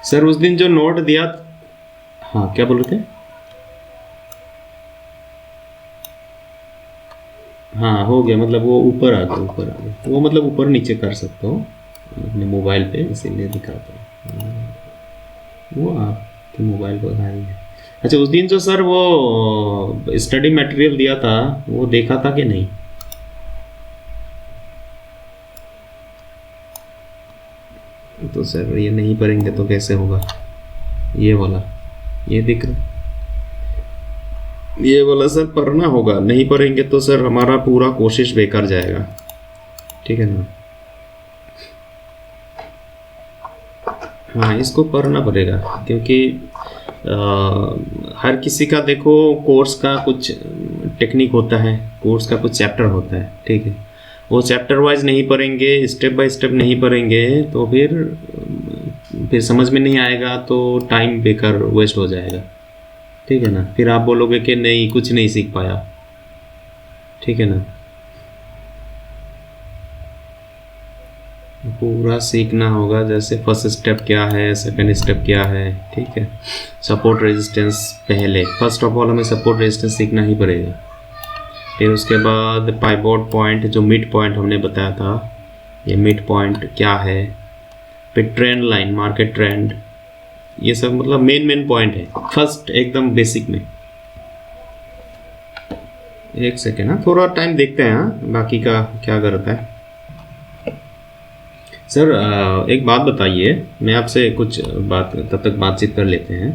Sir उस दिन जो नोट दिया, हाँ क्या बोल रहे थे? हाँ हो गया, मतलब वो ऊपर आ गया, ऊपर आ गया वो, मतलब ऊपर नीचे कर सकते हो अपने मोबाइल पे, इसीलिए दिखाता हूँ। वो आपके मोबाइल पर है ही है। अच्छा उस दिन जो सर वो स्टडी मटेरियल दिया था, वो देखा था कि नहीं? तो सर ये नहीं पढ़ेंगे तो कैसे होगा? ये वाला, ये दिख रहा, ये वाला सर पढ़ना होगा, नहीं पढ़ेंगे तो सर हमारा पूरा कोशिश बेकार जाएगा, ठीक है ना? हाँ इसको पढ़ना पड़ेगा, क्योंकि हर किसी का देखो कोर्स का कुछ टेक्निक होता है, कोर्स का कुछ चैप्टर होता है, ठीक है? वो चैप्टर वाइज नहीं पढ़ेंगे, स्टेप बाय स्टेप नहीं पढ़ेंगे तो फिर समझ में नहीं आएगा, तो टाइम बेकार वेस्ट हो जाएगा, ठीक है ना? फिर आप बोलोगे कि नहीं कुछ नहीं सीख पाया, ठीक है ना? पूरा सीखना होगा, जैसे फर्स्ट स्टेप क्या है, सेकंड स्टेप क्या है, ठीक है? सपोर्ट रेजिस्टेंस पहले, फर्स्ट ऑफ ऑल हमें सपोर्ट रेजिस्टेंस सीखना ही पड़ेगा। फिर उसके बाद पाइवोट पॉइंट, जो मिड पॉइंट हमने बताया था, ये मिड पॉइंट क्या है। फिर ट्रेंड लाइन, मार्केट ट्रेंड, ये सब मतलब मेन पॉइंट है फर्स्ट एकदम बेसिक में। एक सेकेंड, हाँ थोड़ा टाइम देखते हैं, हाँ बाकी का क्या करता है। सर एक बात बताइए, मैं आपसे कुछ बात तब तक बातचीत कर लेते हैं।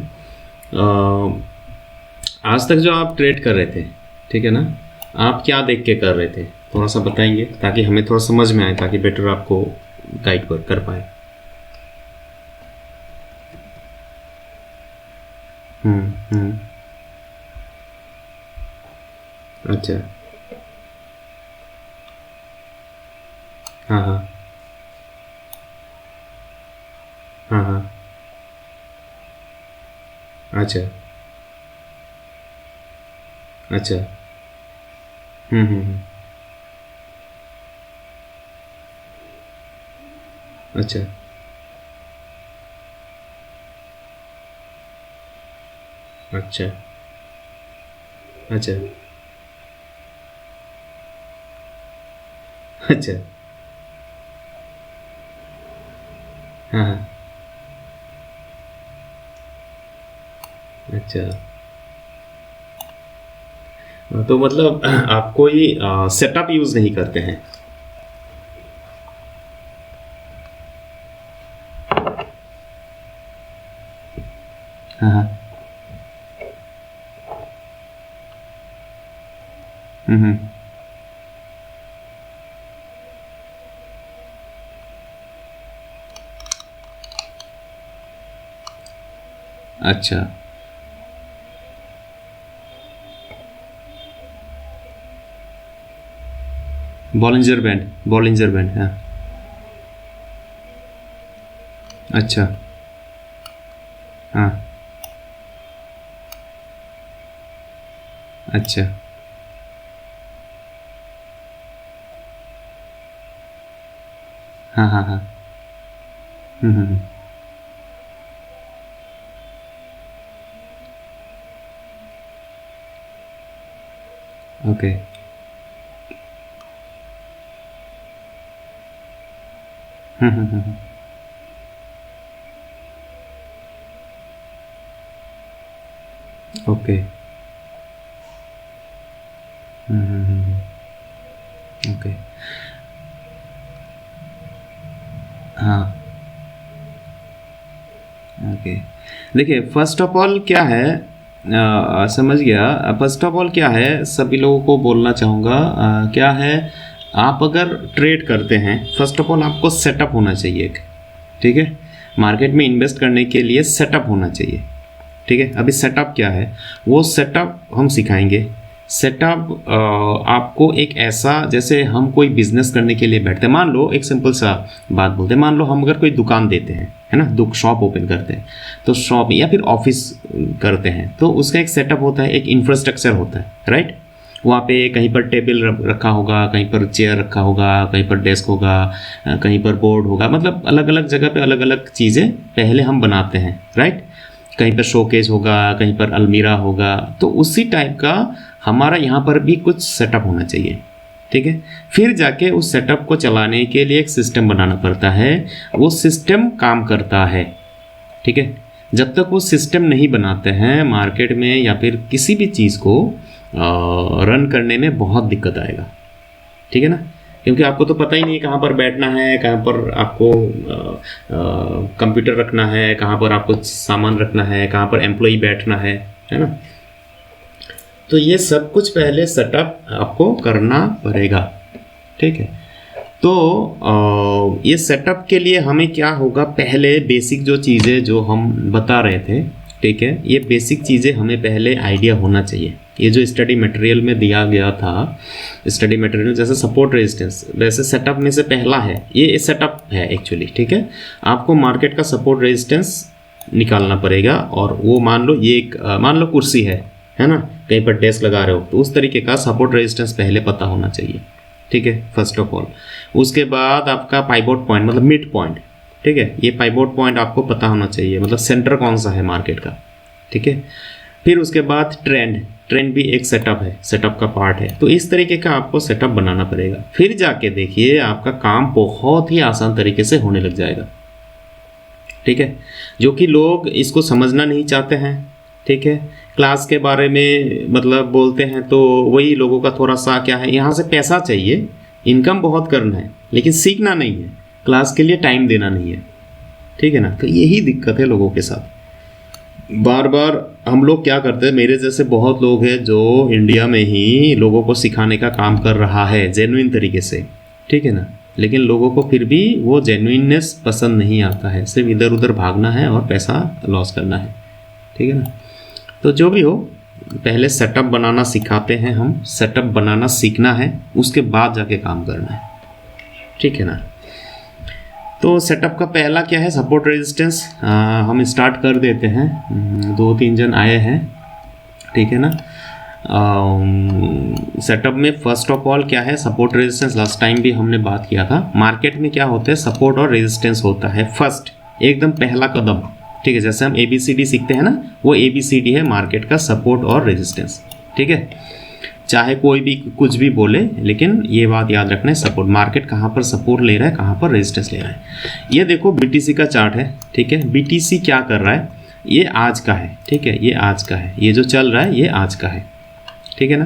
आज तक जो आप ट्रेड कर रहे थे, ठीक है ना, आप क्या देख के कर रहे थे, थोड़ा सा बताएंगे ताकि हमें थोड़ा समझ में आए, ताकि बेटर आपको गाइड कर पाए। हम्म। अच्छा। हाँ हाँ। हाँ हाँ। अच्छा। अच्छा। हम्म। अच्छा। अच्छा। अच्छा। अच्छा। हाँ हाँ। अच्छा। तो मतलब आप कोई सेटअप यूज़ नहीं करते हैं? हाँ हाँ। हम्म। अच्छा। बॉलिंजर बैंड, हाँ। अच्छा। हाँ। अच्छा। हाँ हाँ हाँ। हम्म। ओके। हम्म। ओके। हम्म। ओके। हाँ। ओके। देखिए फर्स्ट ऑफ ऑल क्या है, समझ गया। फर्स्ट ऑफ ऑल क्या है, सभी लोगों को बोलना चाहूँगा, क्या है, आप अगर ट्रेड करते हैं, फर्स्ट ऑफ ऑल आपको सेटअप होना चाहिए एक, ठीक है? मार्केट में इन्वेस्ट करने के लिए सेटअप होना चाहिए, ठीक है? अभी सेटअप क्या है, वो सेटअप हम सिखाएंगे। सेटअप आपको एक ऐसा, जैसे हम कोई बिजनेस करने के लिए बैठते हैं, मान लो एक सिंपल सा बात बोलते हैं, मान लो हम अगर कोई दुकान देते हैं, है ना, शॉप ओपन करते हैं, तो शॉप या फिर ऑफिस करते हैं, तो उसका एक सेटअप होता है, एक इंफ्रास्ट्रक्चर होता है, राइट? वहाँ पे कहीं पर टेबल रखा होगा, कहीं पर चेयर रखा होगा, कहीं पर डेस्क होगा, कहीं पर बोर्ड होगा, मतलब अलग अलग जगह पे अलग अलग चीज़ें पहले हम बनाते हैं, राइट। कहीं पर शोकेस होगा, कहीं पर अलमीरा होगा, तो उसी टाइप का हमारा यहाँ पर भी कुछ सेटअप होना चाहिए, ठीक है। फिर जाके उस सेटअप को चलाने के लिए एक सिस्टम बनाना पड़ता है, वो सिस्टम काम करता है, ठीक है। जब तक वो सिस्टम नहीं बनाते हैं मार्केट में या फिर किसी भी चीज़ को रन करने में बहुत दिक्कत आएगा, ठीक है ना। क्योंकि आपको तो पता ही नहीं कहाँ पर बैठना है, कहाँ पर आपको कंप्यूटर रखना है, कहाँ पर आपको सामान रखना है, कहाँ पर एम्प्लॉय बैठना है ना। तो ये सब कुछ पहले सेटअप आपको करना पड़ेगा, ठीक है। तो ये सेटअप के लिए हमें क्या होगा, पहले बेसिक जो चीज़ें जो हम बता रहे थे, ठीक है, ये बेसिक चीज़ें हमें पहले आइडिया होना चाहिए। ये जो स्टडी मटेरियल में दिया गया था, स्टडी मटेरियल जैसे सपोर्ट रेजिस्टेंस, वैसे सेटअप में से पहला है, ये सेटअप है एक्चुअली, ठीक है। आपको मार्केट का सपोर्ट रेजिस्टेंस निकालना पड़ेगा, और वो मान लो ये एक मान लो कुर्सी है ना, कहीं पर डेस्क लगा रहे हो, तो उस तरीके का सपोर्ट रेजिस्टेंस पहले पता होना चाहिए, ठीक है, फर्स्ट ऑफ ऑल। उसके बाद आपका पाइवोट पॉइंट मतलब मिड पॉइंट, ठीक है, ये पाइवोट पॉइंट आपको पता होना चाहिए, मतलब सेंटर कौन सा है मार्केट का, ठीक है। फिर उसके बाद ट्रेंड भी एक सेटअप है, सेटअप का पार्ट है। तो इस तरीके का आपको सेटअप बनाना पड़ेगा, फिर जाके देखिए आपका काम बहुत ही आसान तरीके से होने लग जाएगा, ठीक है। जो कि लोग इसको समझना नहीं चाहते हैं, ठीक है। क्लास के बारे में मतलब बोलते हैं तो वही लोगों का थोड़ा सा क्या है, यहाँ से पैसा चाहिए, इनकम बहुत करना है, लेकिन सीखना नहीं है, क्लास के लिए टाइम देना नहीं है, ठीक है ना। तो यही दिक्कत है लोगों के साथ। बार बार हम लोग क्या करते हैं, मेरे जैसे बहुत लोग हैं जो इंडिया में ही लोगों को सिखाने का काम कर रहा है जेन्युइन तरीके से, ठीक है ना, लेकिन लोगों को फिर भी वो जेन्युइननेस पसंद नहीं आता है, सिर्फ इधर उधर भागना है और पैसा लॉस करना है, ठीक है ना। तो जो भी हो, पहले सेटअप बनाना सिखाते हैं हम, सेटअप बनाना सीखना है, उसके बाद जाके काम करना है, ठीक है ना। तो सेटअप का पहला क्या है, सपोर्ट रेजिस्टेंस। हम स्टार्ट कर देते हैं, 2-3 जन आए हैं, ठीक है ना। सेटअप में फर्स्ट ऑफ ऑल क्या है, सपोर्ट रेजिस्टेंस। लास्ट टाइम भी हमने बात किया था, मार्केट में क्या होता है, सपोर्ट और रेजिस्टेंस होता है फर्स्ट, एकदम पहला कदम, ठीक है। जैसे हम ABCD सीखते हैं ना, वो ABCD है मार्केट का, सपोर्ट और रेजिस्टेंस, ठीक है। चाहे कोई भी कुछ भी बोले, लेकिन ये बात याद रखना है, सपोर्ट, मार्केट कहाँ पर सपोर्ट ले रहा है, कहाँ पर रेजिस्टेंस ले रहा है। ये देखो BTC का चार्ट है, ठीक है। BTC क्या कर रहा है, ये आज का है, ठीक है, ये आज का है, ये जो चल रहा है ये आज का है, ठीक है ना।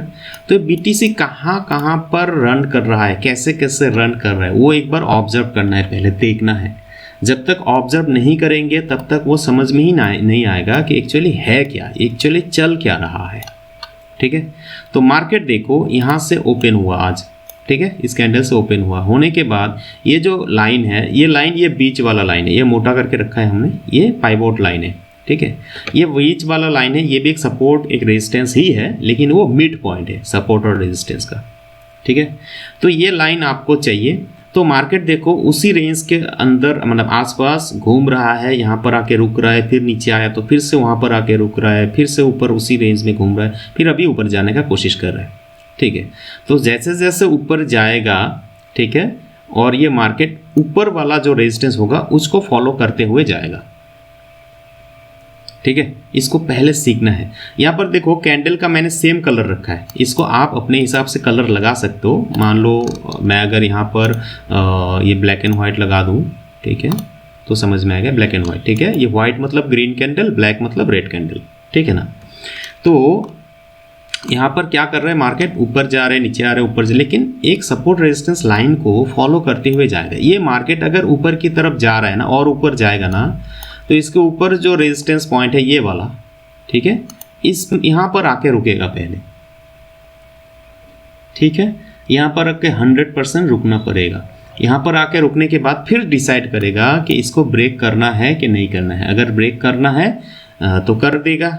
तो BTC कहाँ कहाँ पर रन कर रहा है, कैसे कैसे रन कर रहा है, वो एक बार ऑब्जर्व करना है, पहले देखना है। जब तक ऑब्जर्व नहीं करेंगे तब तक वो समझ में ही नहीं आएगा कि एक्चुअली है क्या, एक्चुअली चल क्या रहा है, ठीक है। तो मार्केट देखो यहाँ से ओपन हुआ आज, ठीक है, इस कैंडल से ओपन हुआ, होने के बाद ये जो लाइन है, ये लाइन, ये बीच वाला लाइन है, ये मोटा करके रखा है हमने, ये पाइवोट लाइन है, ठीक है। ये बीच वाला लाइन है, ये भी एक सपोर्ट एक रेजिस्टेंस ही है, लेकिन वो मिड पॉइंट है सपोर्ट और रेजिस्टेंस का, ठीक है। तो ये लाइन आपको चाहिए। तो मार्केट देखो उसी रेंज के अंदर मतलब आसपास घूम रहा है, यहाँ पर आके रुक रहा है, फिर नीचे आया तो फिर से वहाँ पर आके रुक रहा है, फिर से ऊपर उसी रेंज में घूम रहा है, फिर अभी ऊपर जाने का कोशिश कर रहा है, ठीक है। तो जैसे जैसे ऊपर जाएगा, ठीक है, और ये मार्केट ऊपर वाला जो रेजिस्टेंस होगा उसको फॉलो करते हुए जाएगा, ठीक है। इसको पहले सीखना है। यहाँ पर देखो कैंडल का मैंने सेम कलर रखा है, इसको आप अपने हिसाब से कलर लगा सकते हो। मान लो मैं अगर यहाँ पर ये ब्लैक एंड वाइट लगा दूँ, ठीक है, तो समझ में आएगा, ब्लैक एंड वाइट, ठीक है। ये वाइट मतलब ग्रीन कैंडल, ब्लैक मतलब रेड कैंडल, ठीक है ना। तो यहाँ पर क्या कर रहे हैं, मार्केट ऊपर जा रहे हैं, नीचे आ रहे हैं, ऊपर जा, लेकिन एक सपोर्ट रेजिस्टेंस लाइन को फॉलो करते हुए जाएगा। ये मार्केट अगर ऊपर की तरफ जा रहा है ना और ऊपर जाएगा ना, तो इसके ऊपर जो रेजिस्टेंस पॉइंट है ये वाला, ठीक है, इस यहाँ पर आके रुकेगा पहले, ठीक है। यहाँ पर आके 100% रुकना पड़ेगा। यहाँ पर आके रुकने के बाद फिर डिसाइड करेगा कि इसको ब्रेक करना है कि नहीं करना है। अगर ब्रेक करना है तो कर देगा,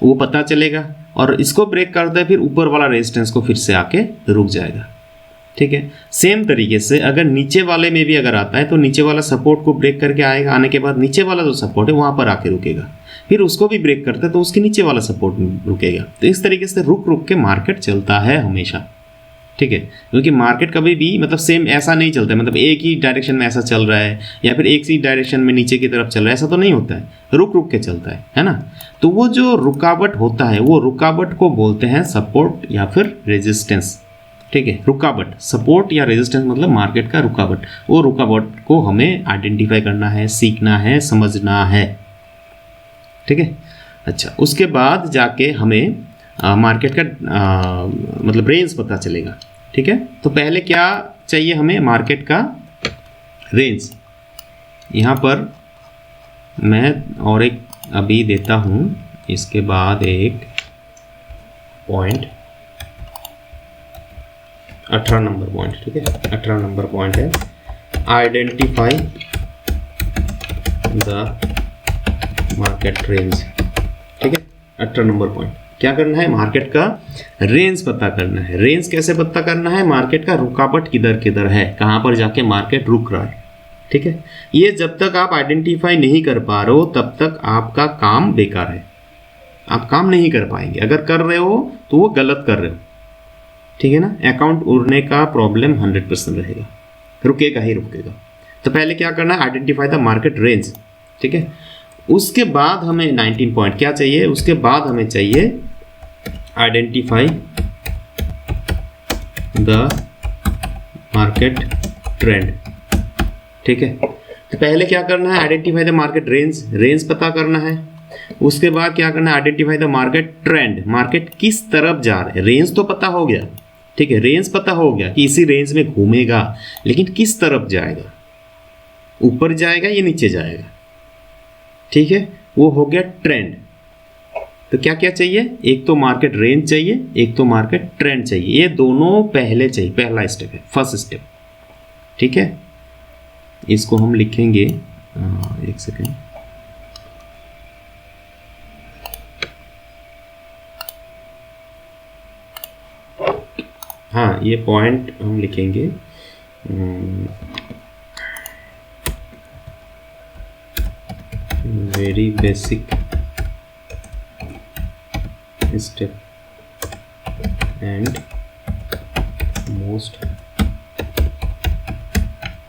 वो पता चलेगा, और इसको ब्रेक कर दे फिर ऊपर वाला रेजिस्टेंस को फिर से आके रुक जाएगा, ठीक है। सेम तरीके से अगर नीचे वाले में भी अगर आता है तो नीचे वाला सपोर्ट को ब्रेक करके आएगा, आने के बाद नीचे वाला जो सपोर्ट है वहाँ पर आके रुकेगा। फिर उसको भी ब्रेक करता है तो उसके नीचे वाला सपोर्ट में रुकेगा। तो इस तरीके से रुक रुक के मार्केट चलता है हमेशा, ठीक है। क्योंकि मार्केट कभी भी मतलब सेम ऐसा नहीं चलता है, मतलब एक ही डायरेक्शन में ऐसा चल रहा है या फिर एक ही डायरेक्शन में नीचे की तरफ चल रहा है, ऐसा तो नहीं होता है, रुक रुक के चलता है ना। तो वो जो रुकावट होता है वो रुकावट को बोलते हैं सपोर्ट या फिर रेजिस्टेंस, ठीक है। रुकावट, सपोर्ट या रेजिस्टेंस मतलब मार्केट का रुकावट, वो रुकावट को हमें आइडेंटिफाई करना है, सीखना है, समझना है, ठीक है। अच्छा, उसके बाद जाके हमें मार्केट का मतलब रेंज पता चलेगा, ठीक है। तो पहले क्या चाहिए हमें, मार्केट का रेंज। यहाँ पर मैं और एक अभी देता हूँ, इसके बाद एक पॉइंट 18 नंबर पॉइंट, ठीक है। 18 नंबर पॉइंट है आइडेंटिफाई द मार्केट रेंज, ठीक है। 18 नंबर पॉइंट क्या करना है, मार्केट का रेंज पता करना है। रेंज कैसे पता करना है, मार्केट का रुकावट किधर किधर है, कहाँ पर जाके मार्केट रुक रहा है, ठीक है। ये जब तक आप आइडेंटिफाई नहीं कर पा रहे हो तब तक आपका काम बेकार है, आप काम नहीं कर पाएंगे। अगर कर रहे हो तो वो गलत कर रहे हो, ठीक है ना। अकाउंट उड़ने का प्रॉब्लम 100% रहेगा, रुकेगा ही रुकेगा। तो पहले क्या करना है, आइडेंटिफाई द मार्केट रेंज, ठीक है। उसके बाद हमें 19 पॉइंट क्या चाहिए, उसके बाद हमें चाहिए आइडेंटिफाई द मार्केट ट्रेंड, ठीक है। तो पहले क्या करना है, identify the market range, range पता करना है। उसके बाद क्या करना है, identify the market trend, market किस तरफ जा रहा है। रेंज तो पता हो गया, ठीक है, रेंज पता हो गया कि इसी रेंज में घूमेगा, लेकिन किस तरफ जाएगा, ऊपर जाएगा या नीचे जाएगा, ठीक है, वो हो गया ट्रेंड। तो क्या क्या चाहिए, एक तो मार्केट रेंज चाहिए, एक तो मार्केट ट्रेंड चाहिए, ये दोनों पहले चाहिए, पहला स्टेप है, फर्स्ट स्टेप, ठीक है। इसको हम लिखेंगे, एक सेकेंड, हाँ ये पॉइंट हम लिखेंगे very basic step and most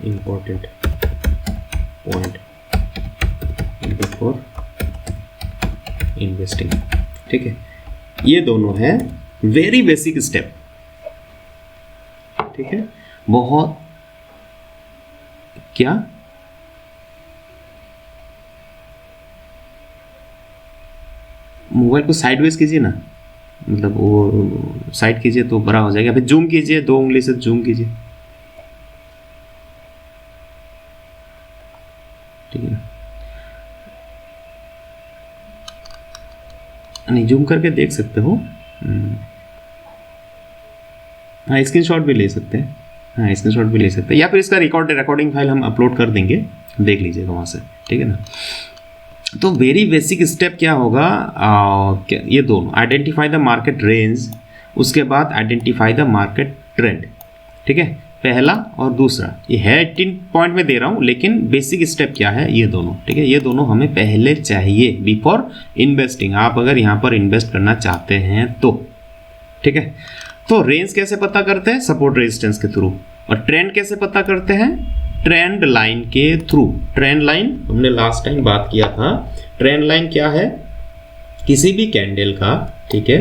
important point before investing, ठीक है। ये दोनों है वेरी बेसिक स्टेप, ठीक है। बहुत क्या मोबाइल को साइडवेज कीजिए ना, मतलब वो साइड कीजिए तो बड़ा हो जाएगा, फिर जूम कीजिए, 2 उंगली से जूम कीजिए, ठीक है ना। नहीं, जूम करके देख सकते हो, हाँ स्क्रीनशॉट भी ले सकते हैं, हाँ स्क्रीनशॉट भी ले सकते हैं, या फिर इसका रिकॉर्डिंग फाइल हम अपलोड कर देंगे, देख लीजिएगा वहाँ से, ठीक है ना। तो वेरी बेसिक स्टेप क्या होगा, ये दोनों आइडेंटिफाई द मार्केट रेंज, उसके बाद आइडेंटिफाई द मार्केट ट्रेंड, ठीक है। पहला और दूसरा ये है 18 पॉइंट में दे रहा हूँ, लेकिन बेसिक स्टेप क्या है, ये दोनों, ठीक है। ये दोनों हमें पहले चाहिए बिफोर इन्वेस्टिंग, आप अगर यहाँ पर इन्वेस्ट करना चाहते हैं तो, ठीक है। तो रेंज कैसे पता करते हैं, सपोर्ट रेजिस्टेंस के थ्रू, और ट्रेंड कैसे पता करते हैं, ट्रेंड लाइन के थ्रू। ट्रेंड लाइन हमने लास्ट टाइम बात किया था, ट्रेंड लाइन क्या है, किसी भी कैंडल का, ठीक है,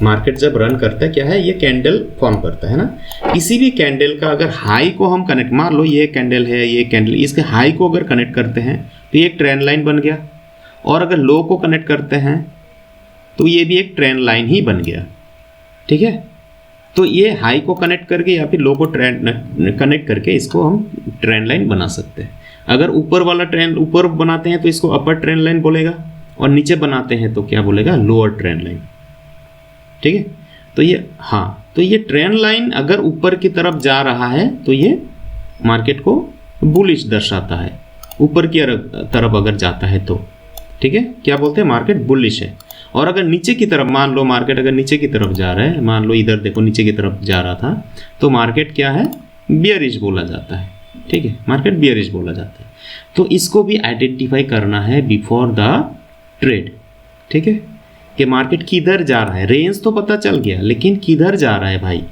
मार्केट जब रन करता है क्या है, ये कैंडल फॉर्म करता है ना, किसी भी कैंडल का अगर हाई को हम कनेक्ट, मान लो ये कैंडल है, ये कैंडल, इसके हाई को अगर कनेक्ट करते हैं तो ये एक ट्रेंड लाइन बन गया, और अगर लो को कनेक्ट करते हैं तो ये भी एक ट्रेंड लाइन ही बन गया, ठीक है। तो ये हाई को कनेक्ट करके या फिर लो को कनेक्ट करके इसको हम ट्रेंड लाइन बना सकते हैं। अगर ऊपर वाला ट्रेंड ऊपर बनाते हैं तो इसको अपर ट्रेंड लाइन बोलेगा, और नीचे बनाते हैं तो क्या बोलेगा, लोअर ट्रेंड लाइन, ठीक है। तो ये, हाँ, तो ये ट्रेंड लाइन अगर ऊपर की तरफ जा रहा है तो ये मार्केट को बुलिश दर्शाता है, ऊपर की तरफ अगर जाता है तो, ठीक है, क्या बोलते हैं, मार्केट बुलिश है। और अगर नीचे की तरफ, मान लो मार्केट अगर नीचे की तरफ जा रहा है, मान लो इधर देखो नीचे की तरफ जा रहा था, तो मार्केट क्या है, बियरिश बोला जाता है, ठीक है, मार्केट बियरिश बोला जाता है। तो इसको भी आइडेंटिफाई करना है बिफोर द ट्रेड, ठीक है, कि मार्केट किधर जा रहा है। रेंज तो पता चल गया, लेकिन किधर जा रहा है भाई,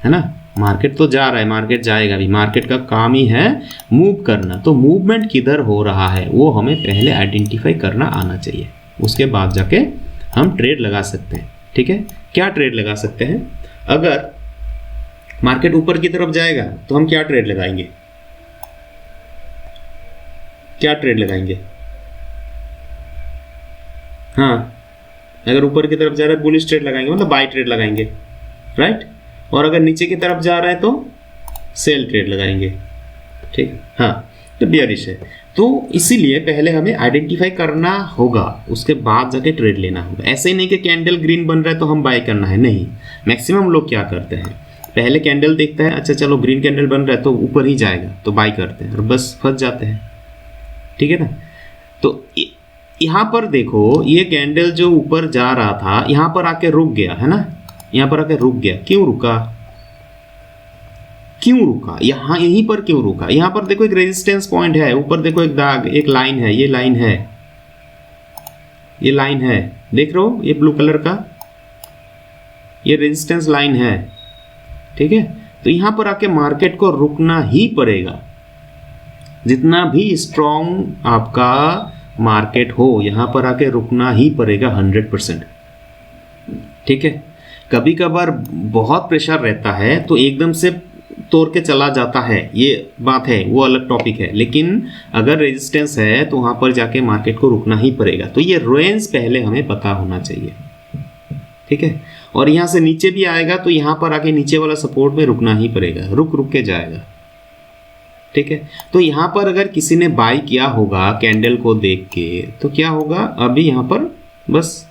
है ना। मार्केट तो जा रहा है, मार्केट जाएगा भी, मार्केट का काम ही है मूव करना। तो मूवमेंट किधर हो रहा है वो हमें पहले आइडेंटिफाई करना आना चाहिए, उसके बाद जाके हम ट्रेड लगा सकते हैं। ठीक है, क्या ट्रेड लगा सकते हैं? अगर मार्केट ऊपर की तरफ जाएगा तो हम क्या ट्रेड लगाएंगे, क्या ट्रेड लगाएंगे? हाँ, अगर ऊपर की तरफ जा रहा है बुलिश ट्रेड लगाएंगे, मतलब बाय ट्रेड लगाएंगे, राइट। और अगर नीचे की तरफ जा रहा है तो सेल ट्रेड लगाएंगे, ठीक। हाँ, तो बियरिश है, तो इसीलिए पहले हमें आइडेंटिफाई करना होगा, उसके बाद जाके ट्रेड लेना होगा। ऐसे ही नहीं कि कैंडल ग्रीन बन रहा है तो हम बाय करना है, नहीं। मैक्सिमम लोग क्या करते हैं, पहले कैंडल देखता है, अच्छा चलो ग्रीन कैंडल बन रहा है तो ऊपर ही जाएगा तो बाय करते हैं, और बस फंस जाते हैं, ठीक है ना। तो यहाँ पर देखो, ये कैंडल जो ऊपर जा रहा था यहाँ पर आके रुक गया, है ना, यहाँ पर आके रुक गया। क्यों रुका, क्यों रुका, यहाँ यहीं पर क्यों रुका? यहाँ पर देखो एक रेजिस्टेंस पॉइंट है, ऊपर देखो एक दाग, एक लाइन है, ये लाइन है, ये लाइन है, देख रहे हो ये ब्लू कलर का, ये रेजिस्टेंस लाइन है, ठीक है। तो यहाँ पर आके मार्केट को रुकना ही पड़ेगा, जितना भी स्ट्रॉन्ग आपका मार्केट हो यहाँ पर आके रुकना ही पड़ेगा 100%, ठीक है। कभी कभार बहुत प्रेशर रहता है तो एकदम से तोड़ के चला जाता है, ये बात है, वो अलग टॉपिक है। लेकिन अगर रेजिस्टेंस है तो वहाँ पर जाके मार्केट को रुकना ही पड़ेगा। तो ये रेंज पहले हमें पता होना चाहिए, ठीक है। और यहाँ से नीचे भी आएगा तो यहाँ पर आके नीचे वाला सपोर्ट में रुकना ही पड़ेगा, रुक रुक के जाएगा, ठीक है। तो यहाँ पर अगर किसी ने बाय किया होगा कैंडल को देख के तो क्या होगा, अभी यहाँ पर बस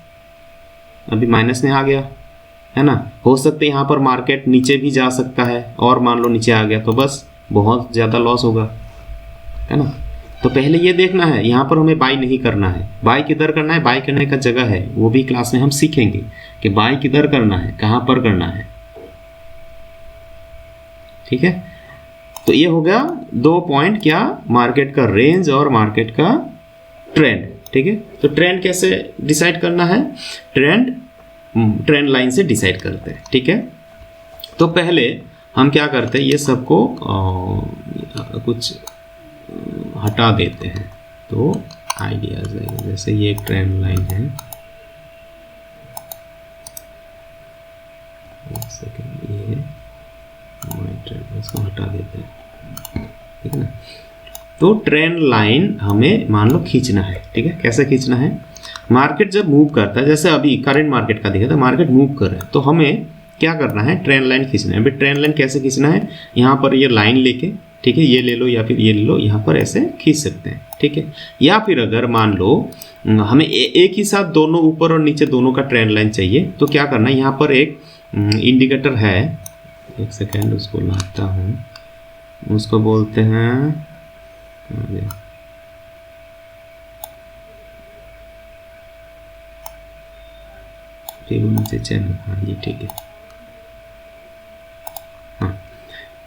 अभी माइनस में आ गया, है ना। हो सकता है यहाँ पर मार्केट नीचे भी जा सकता है, और मान लो नीचे आ गया तो बस बहुत ज़्यादा लॉस होगा, है ना। तो पहले ये देखना है, यहाँ पर हमें बाय नहीं करना है। बाय किधर करना है, बाय करने का जगह है, वो भी क्लास में हम सीखेंगे कि बाय किधर करना है, कहाँ पर करना है, ठीक है। तो ये हो गया 2 पॉइंट, क्या, मार्केट का रेंज और मार्केट का ट्रेंड, ठीक है। तो ट्रेंड कैसे डिसाइड करना है, ट्रेंड लाइन से डिसाइड करते हैं, ठीक है। तो पहले हम क्या करते हैं, ये सबको कुछ हटा देते हैं तो आइडिया आ जाएगा। जैसे ये एक ट्रेंड लाइन है, एक सेकेंड, ये ट्रेंड, इसको हटा देते हैं, ठीक है ना। तो ट्रेंड लाइन हमें मान लो खींचना है, ठीक है। कैसे खींचना है, मार्केट जब मूव करता है, जैसे अभी करंट मार्केट का देखा था, मार्केट मूव कर रहा है तो हमें क्या करना है, ट्रेंड लाइन खींचना है। अभी ट्रेंड लाइन कैसे खींचना है, यहाँ पर ये लाइन लेके, ठीक है, ये ले लो या फिर ये ले लो, यहाँ पर ऐसे खींच सकते हैं, ठीक है। या फिर अगर मान लो हमें एक ही साथ दोनों ऊपर और नीचे दोनों का ट्रेंड लाइन चाहिए तो क्या करना है, यहाँ पर एक इंडिकेटर है, एक सेकेंड उसको लाता हूँ, उसको बोलते हैं फिबोनाची चैनल, हाँ ये ठीक है। हाँ,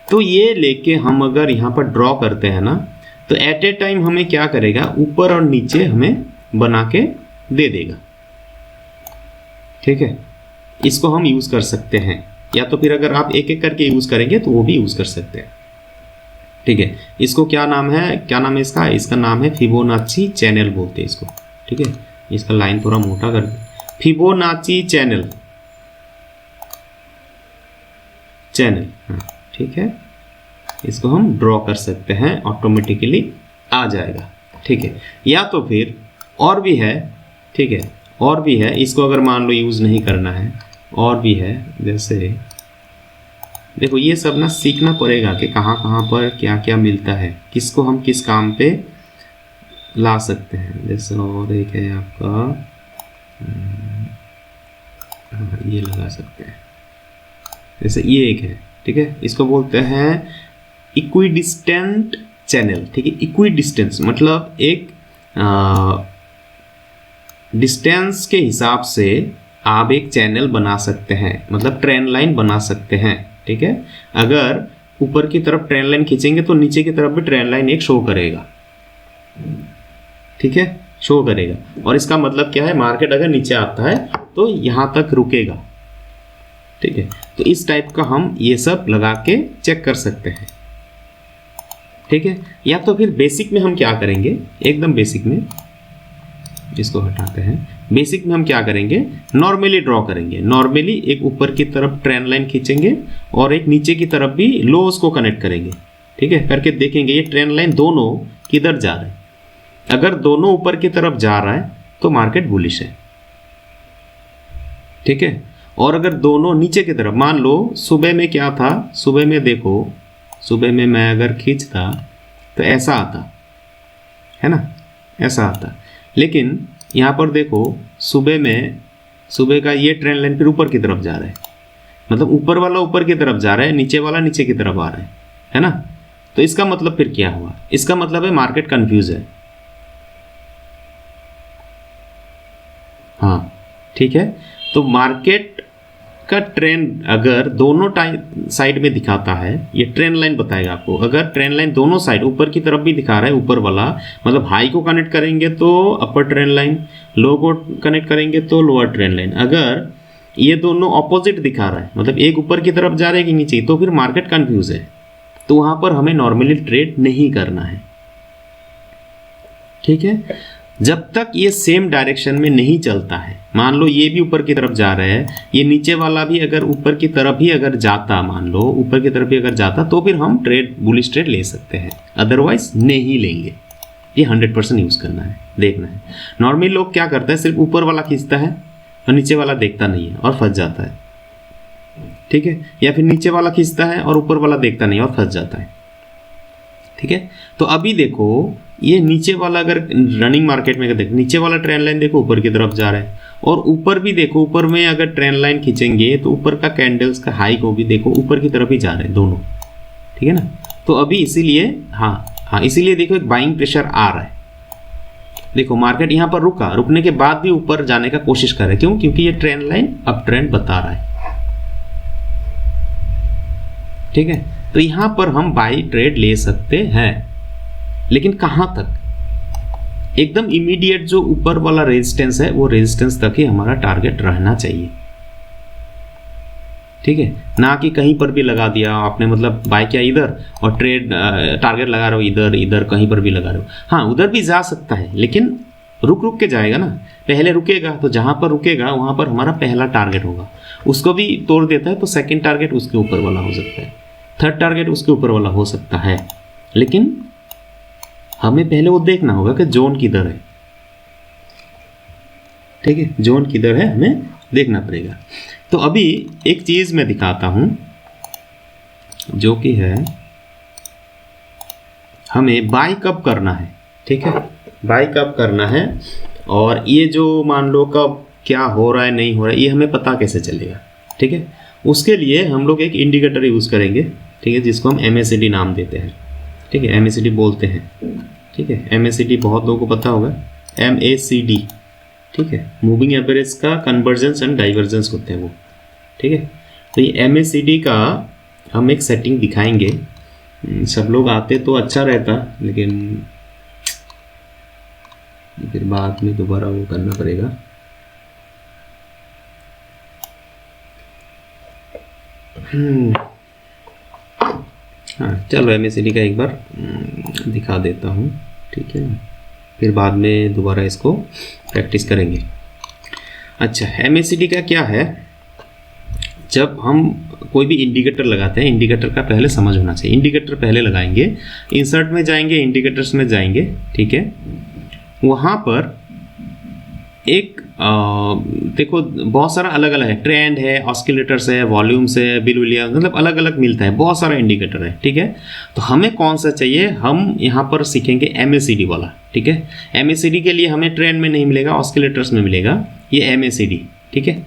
तो ये लेके हम अगर यहाँ पर ड्रॉ करते हैं ना तो एट ए टाइम हमें क्या करेगा, ऊपर और नीचे हमें बना के दे देगा, ठीक है। इसको हम यूज़ कर सकते हैं, या तो फिर अगर आप एक एक करके यूज़ करेंगे तो वो भी यूज़ कर सकते हैं, ठीक है। इसको क्या नाम है, क्या नाम है इसका, इसका नाम है फिबोनाची चैनल बोलते हैं इसको, ठीक है। इसका लाइन थोड़ा मोटा कर दे, फिबोनाची चैनल, हाँ ठीक है। इसको हम ड्रॉ कर सकते हैं, ऑटोमेटिकली आ जाएगा, ठीक है। या तो फिर और भी है, ठीक है, और भी है, इसको अगर मान लो यूज़ नहीं करना है, और भी है, जैसे देखो ये सब ना सीखना पड़ेगा कि कहाँ कहाँ पर क्या क्या मिलता है, किसको हम किस काम पे ला सकते हैं। जैसे और एक है आपका, हाँ ये लगा सकते हैं, जैसे ये एक है, ठीक है, इसको बोलते हैं इक्विडिस्टेंट चैनल, ठीक है। इक्विडिस्टेंस मतलब एक डिस्टेंस के हिसाब से आप एक चैनल बना सकते हैं, मतलब ट्रेंड लाइन बना सकते हैं, ठीक है। अगर ऊपर की तरफ ट्रेंड लाइन खींचेंगे तो नीचे की तरफ भी ट्रेंड लाइन एक शो करेगा, ठीक है, शो करेगा। और इसका मतलब क्या है, मार्केट अगर नीचे आता है तो यहाँ तक रुकेगा। ठीक है, तो इस टाइप का हम ये सब लगा के चेक कर सकते हैं। ठीक है, या तो फिर बेसिक में हम क्या करेंगे, एकदम बेसिक में इसको हटाते हैं। बेसिक में हम क्या करेंगे, नॉर्मली ड्रॉ करेंगे। नॉर्मली एक ऊपर की तरफ ट्रेंड लाइन खींचेंगे और एक नीचे की तरफ भी लोस को कनेक्ट करेंगे। ठीक है, करके देखेंगे ये ट्रेंड लाइन दोनों किधर जा रहे हैं। अगर दोनों ऊपर की तरफ जा रहा है तो मार्केट बुलिश है। ठीक है, और अगर दोनों नीचे की तरफ, मान लो सुबह में क्या था, सुबह में देखो, सुबह में मैं अगर खींचता तो ऐसा आता है ना, ऐसा आता। लेकिन यहाँ पर देखो सुबह में, सुबह का ये ट्रेंड लाइन फिर ऊपर की तरफ जा रहा है, मतलब ऊपर वाला ऊपर की तरफ जा रहा है, नीचे वाला नीचे की तरफ आ रहा है ना। तो इसका मतलब फिर क्या हुआ, इसका मतलब है मार्केट कंफ्यूज है। हाँ ठीक है, तो मार्केट का ट्रेंड अगर दोनों साइड में दिखाता है, ये ट्रेंड लाइन बताएगा आपको। अगर ट्रेंड लाइन दोनों साइड ऊपर की तरफ भी दिखा रहा है, ऊपर वाला मतलब हाई को कनेक्ट करेंगे तो अपर ट्रेंड लाइन, लो को कनेक्ट करेंगे तो लोअर ट्रेंड लाइन। अगर ये दोनों ऑपोजिट दिखा रहा है, मतलब एक ऊपर की तरफ जा रहा है कि नीचे, तो फिर मार्केट कंफ्यूज है। तो वहाँ पर हमें नॉर्मली ट्रेड नहीं करना है। ठीक है, जब तक ये सेम डायरेक्शन में नहीं चलता है, मान लो ये भी ऊपर की तरफ जा रहा है, ये नीचे वाला भी अगर ऊपर की तरफ ही अगर जाता, मान लो ऊपर की तरफ ही अगर जाता, तो फिर हम ट्रेड, बुलिश ट्रेड ले सकते हैं, अदरवाइज नहीं लेंगे। ये 100% यूज़ करना है, देखना है। नॉर्मली लोग क्या करते हैं, सिर्फ ऊपर वाला खींचता है और नीचे वाला देखता नहीं है और फंस जाता है। ठीक है, या फिर नीचे वाला खींचता है और ऊपर वाला देखता नहीं और फंस जाता है। ठीक है, तो अभी देखो ये नीचे वाला अगर रनिंग मार्केट में देखो, नीचे वाला ट्रेंड लाइन देखो ऊपर की तरफ जा रहा है, और ऊपर भी देखो, ऊपर में अगर ट्रेंड लाइन खींचेंगे तो ऊपर का कैंडल्स का हाई को भी देखो ऊपर की तरफ ही जा रहे हैं दोनों। ठीक है ना, तो अभी इसीलिए हाँ इसीलिए देखो एक बाइंग प्रेशर आ रहा है। देखो मार्केट यहाँ पर रुका, रुकने के बाद भी ऊपर जाने का कोशिश कर रहा है। क्यों? क्योंकि ये ट्रेंड लाइन अप ट्रेंड बता रहा है। ठीक है, तो यहाँ पर हम बाई ट्रेड ले सकते हैं, लेकिन कहाँ तक? एकदम इमीडिएट जो ऊपर वाला रेजिस्टेंस है वो रेजिस्टेंस तक ही हमारा टारगेट रहना चाहिए। ठीक है, ना कि कहीं पर भी लगा दिया आपने, मतलब बाय किया इधर और ट्रेड टारगेट लगा रहे हो इधर, इधर कहीं पर भी लगा रहे हो। हाँ उधर भी जा सकता है, लेकिन रुक रुक के जाएगा ना। पहले रुकेगा तो जहाँ पर रुकेगा वहाँ पर हमारा पहला टारगेट होगा, उसको भी तोड़ देता है तो सेकेंड टारगेट उसके ऊपर वाला हो सकता है, थर्ड टारगेट उसके ऊपर वाला हो सकता है। लेकिन हमें पहले वो देखना होगा कि जोन किधर है। ठीक है, जोन किधर है हमें देखना पड़ेगा। तो अभी एक चीज़ मैं दिखाता हूं, जो कि है हमें बाय कब करना है। ठीक है, बाय कब करना है, और ये जो मान लो कब क्या हो रहा है नहीं हो रहा है, ये हमें पता कैसे चलेगा। ठीक है, उसके लिए हम लोग एक इंडिकेटर यूज़ करेंगे। ठीक है, जिसको हम MACD नाम देते हैं। ठीक है, MACD बोलते हैं। ठीक है, MACD बहुत लोगों को पता होगा, MACD। ठीक है, मूविंग एवरेज का कन्वर्जेंस एंड डाइवर्जेंस होते हैं वो। ठीक है, तो ये MACD का हम एक सेटिंग दिखाएंगे। सब लोग आते तो अच्छा रहता, लेकिन फिर बाद में दोबारा वो करना पड़ेगा। हाँ चलो MACD का एक बार दिखा देता हूँ। ठीक है, फिर बाद में दोबारा इसको प्रैक्टिस करेंगे। अच्छा, MACD का क्या है, जब हम कोई भी इंडिकेटर लगाते हैं, इंडिकेटर का पहले समझ होना चाहिए। इंडिकेटर पहले लगाएंगे, इंसर्ट में जाएंगे, इंडिकेटर्स में जाएंगे। ठीक है, वहाँ पर एक देखो बहुत सारा अलग अलग है, ट्रेंड है, ऑस्किलेटर्स है, वॉल्यूम्स है, बिल विलियम्स, मतलब अलग अलग मिलता है, बहुत सारा इंडिकेटर है। ठीक है, तो हमें कौन सा चाहिए, हम यहाँ पर सीखेंगे MACD वाला। ठीक है, MACD के लिए हमें ट्रेंड में नहीं मिलेगा, ऑस्किलेटर्स में मिलेगा ये MACD। ठीक है,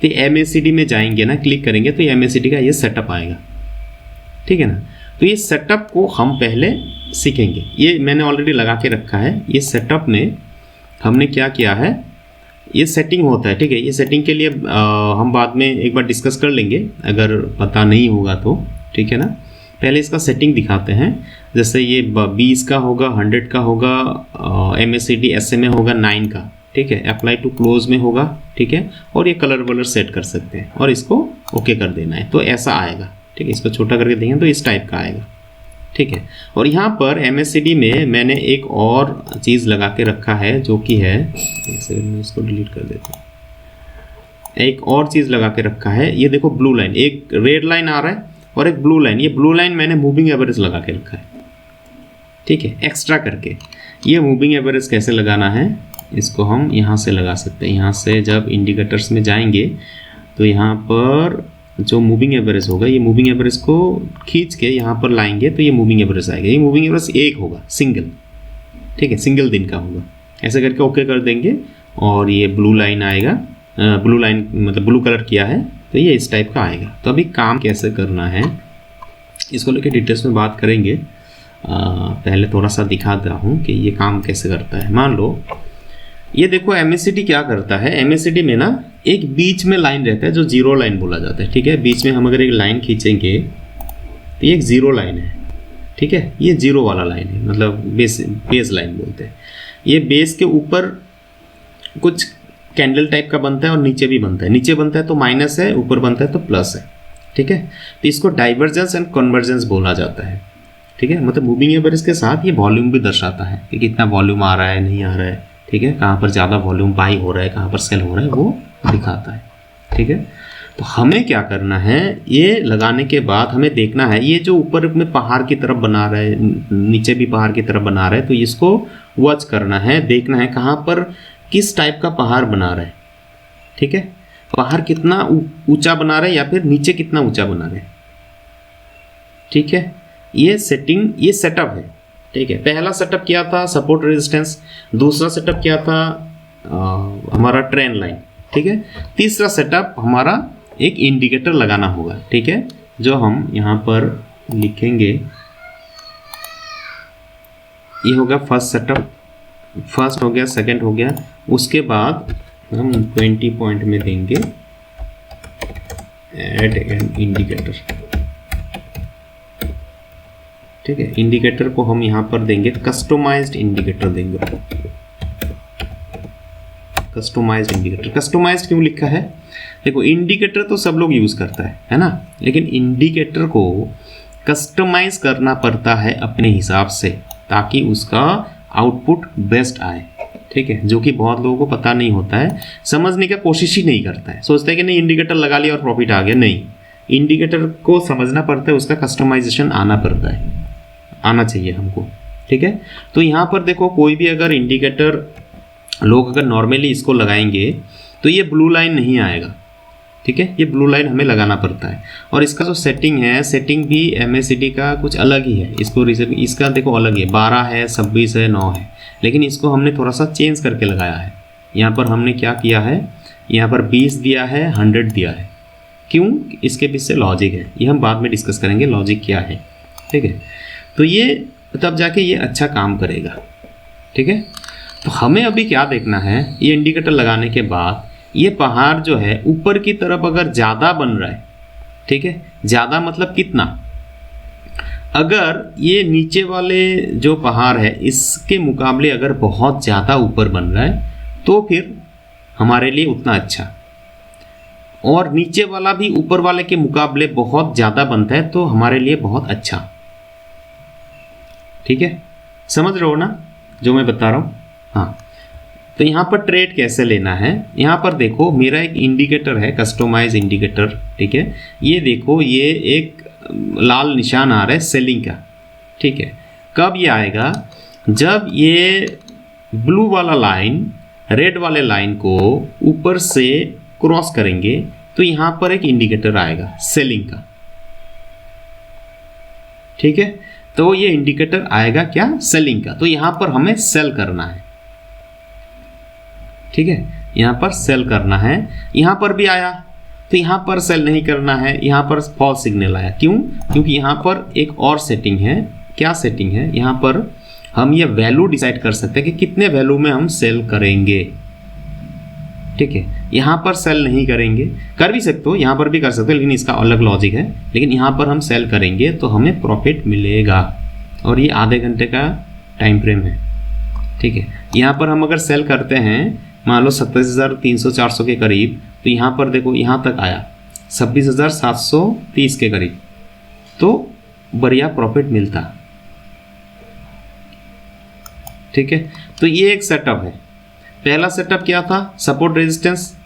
तो MACD में जाएंगे ना, क्लिक करेंगे तो MACD का ये सेटअप आएगा। ठीक है ना, तो ये सेटअप को हम पहले सीखेंगे। ये मैंने ऑलरेडी लगा के रखा है। ये सेटअप में हमने क्या किया है, ये सेटिंग होता है। ठीक है, ये सेटिंग के लिए हम बाद में एक बार डिस्कस कर लेंगे, अगर पता नहीं होगा तो। ठीक है ना, पहले इसका सेटिंग दिखाते हैं। जैसे ये 20 का होगा, 100 का होगा, MACD SMA होगा 9 का, ठीक है। अप्लाई टू क्लोज में होगा, ठीक है। और ये कलर वलर सेट कर सकते हैं और इसको ओके कर देना है, तो ऐसा आएगा, ठीक है। इसको छोटा करके देंगे तो इस टाइप का आएगा, ठीक है। और यहाँ पर MACD में मैंने एक और चीज़ लगा के रखा है जो कि है, मैं इसको डिलीट कर देता हूँ। एक और चीज़ लगा के रखा है, ये देखो ब्लू लाइन, एक रेड लाइन आ रहा है और एक ब्लू लाइन। ये ब्लू लाइन मैंने मूविंग एवरेज लगा के रखा है, ठीक है, एक्स्ट्रा करके। ये मूविंग एवरेज कैसे लगाना है, इसको हम यहाँ से लगा सकते हैं। यहाँ से जब इंडिकेटर्स में जाएंगे तो यहाँ पर जो मूविंग एवरेज होगा, ये मूविंग एवरेज को खींच के यहाँ पर लाएंगे तो ये मूविंग एवरेज आएगा। ये मूविंग एवरेज एक होगा, सिंगल, ठीक है, सिंगल दिन का होगा। ऐसे करके ओके कर देंगे और ये ब्लू लाइन आएगा, ब्लू लाइन मतलब ब्लू कलर किया है तो ये इस टाइप का आएगा। तो अभी काम कैसे करना है इसको लेके डिटेल्स में बात करेंगे। पहले थोड़ा सा दिखा रहा हूँ कि ये काम कैसे करता है। मान लो ये देखो MACD क्या करता है, MACD में ना एक बीच में लाइन रहता है जो जीरो लाइन बोला जाता है, ठीक है। बीच में हम अगर एक लाइन खींचेंगे तो ये एक जीरो लाइन है, ठीक है। ये जीरो वाला लाइन है, मतलब बेस लाइन बोलते हैं। ये बेस के ऊपर कुछ कैंडल टाइप का बनता है और नीचे भी बनता है। नीचे बनता है तो माइनस है, ऊपर बनता है तो प्लस है, ठीक है। तो इसको डाइवर्जेंस एंड कन्वर्जेंस बोला जाता है, ठीक है। मतलब मूविंग एवरेज के साथ ये वॉल्यूम भी दर्शाता है कि कितना वॉल्यूम आ रहा है, नहीं आ रहा है, ठीक है। कहाँ पर ज़्यादा वॉल्यूम बाई हो रहा है, कहाँ पर सेल हो रहा है, वो दिखाता है, ठीक है। तो हमें क्या करना है, ये लगाने के बाद हमें देखना है ये जो ऊपर में पहाड़ की तरफ बना रहा है, नीचे भी पहाड़ की तरफ बना रहा है, तो इसको वॉच करना है, देखना है कहाँ पर किस टाइप का पहाड़ बना रहा है, ठीक है। पहाड़ कितना ऊंचा बना रहा है या फिर नीचे कितना ऊंचा बना रहा है, ठीक है। ये सेटिंग, ये सेटअप है, ठीक है। पहला सेटअप किया था सपोर्ट रेजिस्टेंस, दूसरा सेटअप किया था हमारा ट्रेंड लाइन, ठीक है। तीसरा सेटअप हमारा एक इंडिकेटर लगाना होगा, ठीक है, जो हम यहाँ पर लिखेंगे। ये होगा फर्स्ट सेटअप, फर्स्ट हो गया, सेकंड हो गया। उसके बाद हम 20 पॉइंट में देंगे ऐड एन इंडिकेटर, ठीक है। इंडिकेटर को हम यहाँ पर देंगे कस्टमाइज्ड इंडिकेटर देंगे। कस्टमाइज्ड इंडिकेटर, कस्टमाइज्ड क्यों लिखा है, देखो इंडिकेटर तो सब लोग यूज़ करता है ना, लेकिन इंडिकेटर को कस्टमाइज करना पड़ता है अपने हिसाब से ताकि उसका आउटपुट बेस्ट आए, ठीक है। जो कि बहुत लोगों को पता नहीं होता है, समझने का कोशिश ही नहीं करता है, सोचता है कि नहीं इंडिकेटर लगा लिया और प्रॉफिट आ गया। नहीं, इंडिकेटर को समझना पड़ता है, उसका कस्टमाइजेशन आना पड़ता है, आना चाहिए हमको, ठीक है। तो यहाँ पर देखो कोई भी अगर इंडिकेटर लोग अगर नॉर्मली इसको लगाएंगे तो ये ब्लू लाइन नहीं आएगा, ठीक है। ये ब्लू लाइन हमें लगाना पड़ता है। और इसका जो सेटिंग है, सेटिंग भी MACD का कुछ अलग ही है। इसको इसका देखो अलग है, 12 है, 26 है, 9 है, लेकिन इसको हमने थोड़ा सा चेंज करके लगाया है। यहाँ पर हमने क्या किया है, यहाँ पर 20 दिया है, 100 दिया है। क्यों, इसके पीछे लॉजिक है, ये हम बाद में डिस्कस करेंगे लॉजिक क्या है, ठीक है। तो ये तब जाके ये अच्छा काम करेगा, ठीक है। तो हमें अभी क्या देखना है, ये इंडिकेटर लगाने के बाद ये पहाड़ जो है ऊपर की तरफ अगर ज़्यादा बन रहा है, ठीक है, ज़्यादा मतलब कितना, अगर ये नीचे वाले जो पहाड़ है इसके मुकाबले अगर बहुत ज़्यादा ऊपर बन रहा है तो फिर हमारे लिए उतना अच्छा, और नीचे वाला भी ऊपर वाले के मुकाबले बहुत ज़्यादा बनता है तो हमारे लिए बहुत अच्छा, ठीक है। समझ रहे हो ना जो मैं बता रहा हूँ, हाँ। तो यहाँ पर ट्रेड कैसे लेना है, यहाँ पर देखो मेरा एक इंडिकेटर है, कस्टमाइज इंडिकेटर, ठीक है। ये देखो ये एक लाल निशान आ रहा है सेलिंग का, ठीक है। कब ये आएगा, जब ये ब्लू वाला लाइन रेड वाले लाइन को ऊपर से क्रॉस करेंगे तो यहाँ पर एक इंडिकेटर आएगा सेलिंग का, ठीक है। तो ये इंडिकेटर आएगा क्या, सेलिंग का। तो यहाँ पर हमें सेल करना है, ठीक है, यहाँ पर सेल करना है। यहाँ पर भी आया तो यहाँ पर सेल नहीं करना है, यहाँ पर फॉल्स सिग्नल आया। क्यों, क्योंकि यहाँ पर एक और सेटिंग है। क्या सेटिंग है, यहाँ पर हम ये वैल्यू डिसाइड कर सकते हैं कि कितने वैल्यू में हम सेल करेंगे, ठीक है, यहाँ पर सेल नहीं करेंगे, कर भी सकते हो, यहाँ पर भी कर सकते हो, लेकिन इसका अलग लॉजिक है। लेकिन यहाँ पर हम सेल करेंगे तो हमें प्रॉफिट मिलेगा, और ये आधे घंटे का टाइम फ्रेम है। ठीक है, यहाँ पर हम अगर सेल करते हैं मान लो 27,300-400 के करीब, तो यहाँ पर देखो यहाँ तक आया 26,730 के करीब, तो बढ़िया प्रॉफिट मिलता। ठीक है, तो ये एक सेटअप है। पहला सेटअप क्या था, सपोर्ट रेजिस्टेंस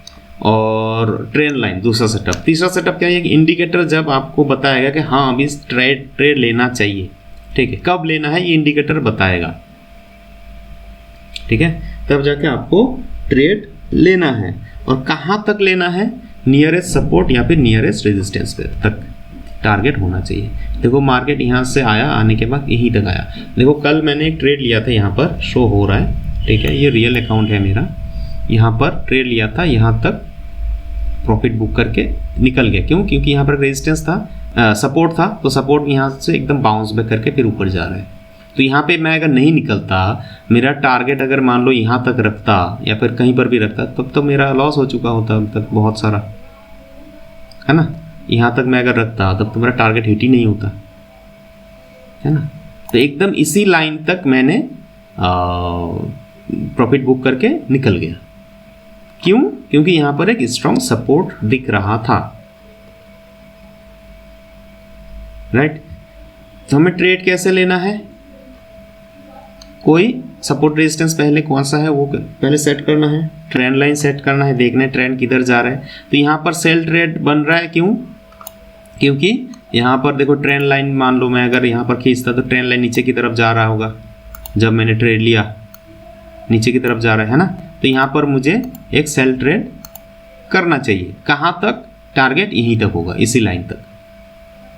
और ट्रेंड लाइन। दूसरा सेटअप, तीसरा सेटअप क्या है, एक इंडिकेटर जब आपको बताएगा कि हाँ अभी ट्रेड लेना चाहिए। ठीक है, कब लेना है ये इंडिकेटर बताएगा। ठीक है, तब जाके आपको ट्रेड लेना है, और कहाँ तक लेना है, नियरेस्ट सपोर्ट या फिर नियरेस्ट रेजिस्टेंस पे तक टारगेट होना चाहिए। देखो मार्केट यहाँ से आया, आने के बाद यहीं तक आया। देखो कल मैंने एक ट्रेड लिया था, यहाँ पर शो हो रहा है। ठीक है, ये रियल अकाउंट है मेरा, यहाँ पर ट्रेड लिया था, यहाँ तक प्रॉफिट बुक करके निकल गया। क्यों, क्योंकि यहाँ पर रेजिस्टेंस था, सपोर्ट था, तो सपोर्ट यहाँ से एकदम बाउंस बैक करके फिर ऊपर जा रहा है। तो यहाँ पे मैं अगर नहीं निकलता, मेरा टारगेट अगर मान लो यहाँ तक रखता या फिर कहीं पर भी रखता, तब तो मेरा लॉस हो चुका होता अब तक बहुत सारा, है ना। यहाँ तक मैं अगर रखता तब तो मेरा टारगेट हिट ही नहीं होता, है ना। तो एकदम इसी लाइन तक मैंने प्रॉफिट बुक करके निकल गया। क्यों, क्योंकि यहाँ पर एक स्ट्रॉन्ग सपोर्ट दिख रहा था, राइट। तो हमें ट्रेड कैसे लेना है, कोई सपोर्ट रेजिस्टेंस पहले कौन सा है वो पहले सेट करना है, ट्रेंड लाइन सेट करना है, देखना है ट्रेंड किधर जा रहा है। तो यहाँ पर सेल ट्रेड बन रहा है, क्यों, क्योंकि यहाँ पर देखो ट्रेंड लाइन, मान लो मैं अगर यहाँ पर खींचता तो ट्रेंड लाइन नीचे की तरफ जा रहा होगा, जब मैंने ट्रेड लिया नीचे की तरफ जा रहा है ना। तो यहाँ पर मुझे एक सेल ट्रेड करना चाहिए, कहाँ तक, टारगेट यहीं तक होगा, इसी लाइन तक,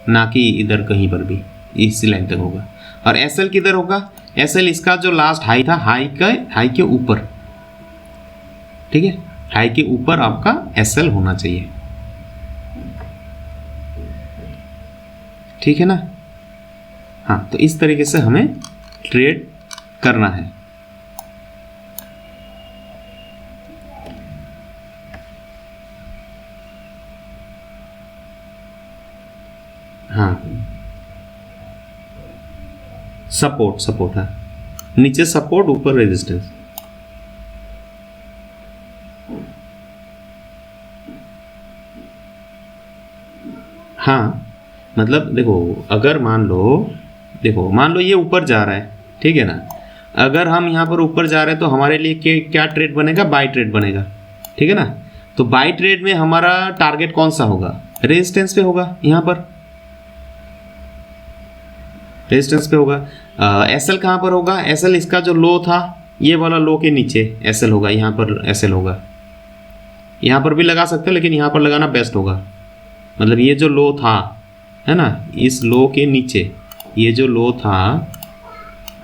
ना कि इधर कहीं पर भी, इसी लाइन तक होगा। और एसएल किधर होगा, एसएल इसका जो लास्ट हाई था, हाई के ऊपर, ठीक है, हाई के ऊपर आपका एसएल होना चाहिए। ठीक है ना। हाँ, तो इस तरीके से हमें ट्रेड करना है। हाँ, सपोर्ट है, नीचे सपोर्ट ऊपर रेजिस्टेंस। हाँ, मतलब देखो अगर मान लो ये ऊपर जा रहा है, ठीक है ना। अगर हम यहाँ पर ऊपर जा रहे हैं तो हमारे लिए क्या ट्रेड बनेगा, बाय ट्रेड बनेगा, ठीक है ना। तो बाय ट्रेड में हमारा टारगेट कौन सा होगा, रेजिस्टेंस पे होगा, यहाँ पर रेजिस्टेंस पे होगा। एसएल कहाँ पर होगा, एसएल इसका जो लो था, ये वाला लो के नीचे एसएल होगा, यहाँ पर एसएल होगा। यहाँ पर भी लगा सकते हैं, लेकिन यहाँ पर लगाना बेस्ट होगा। मतलब ये जो लो था, है ना, इस लो के नीचे, ये जो लो था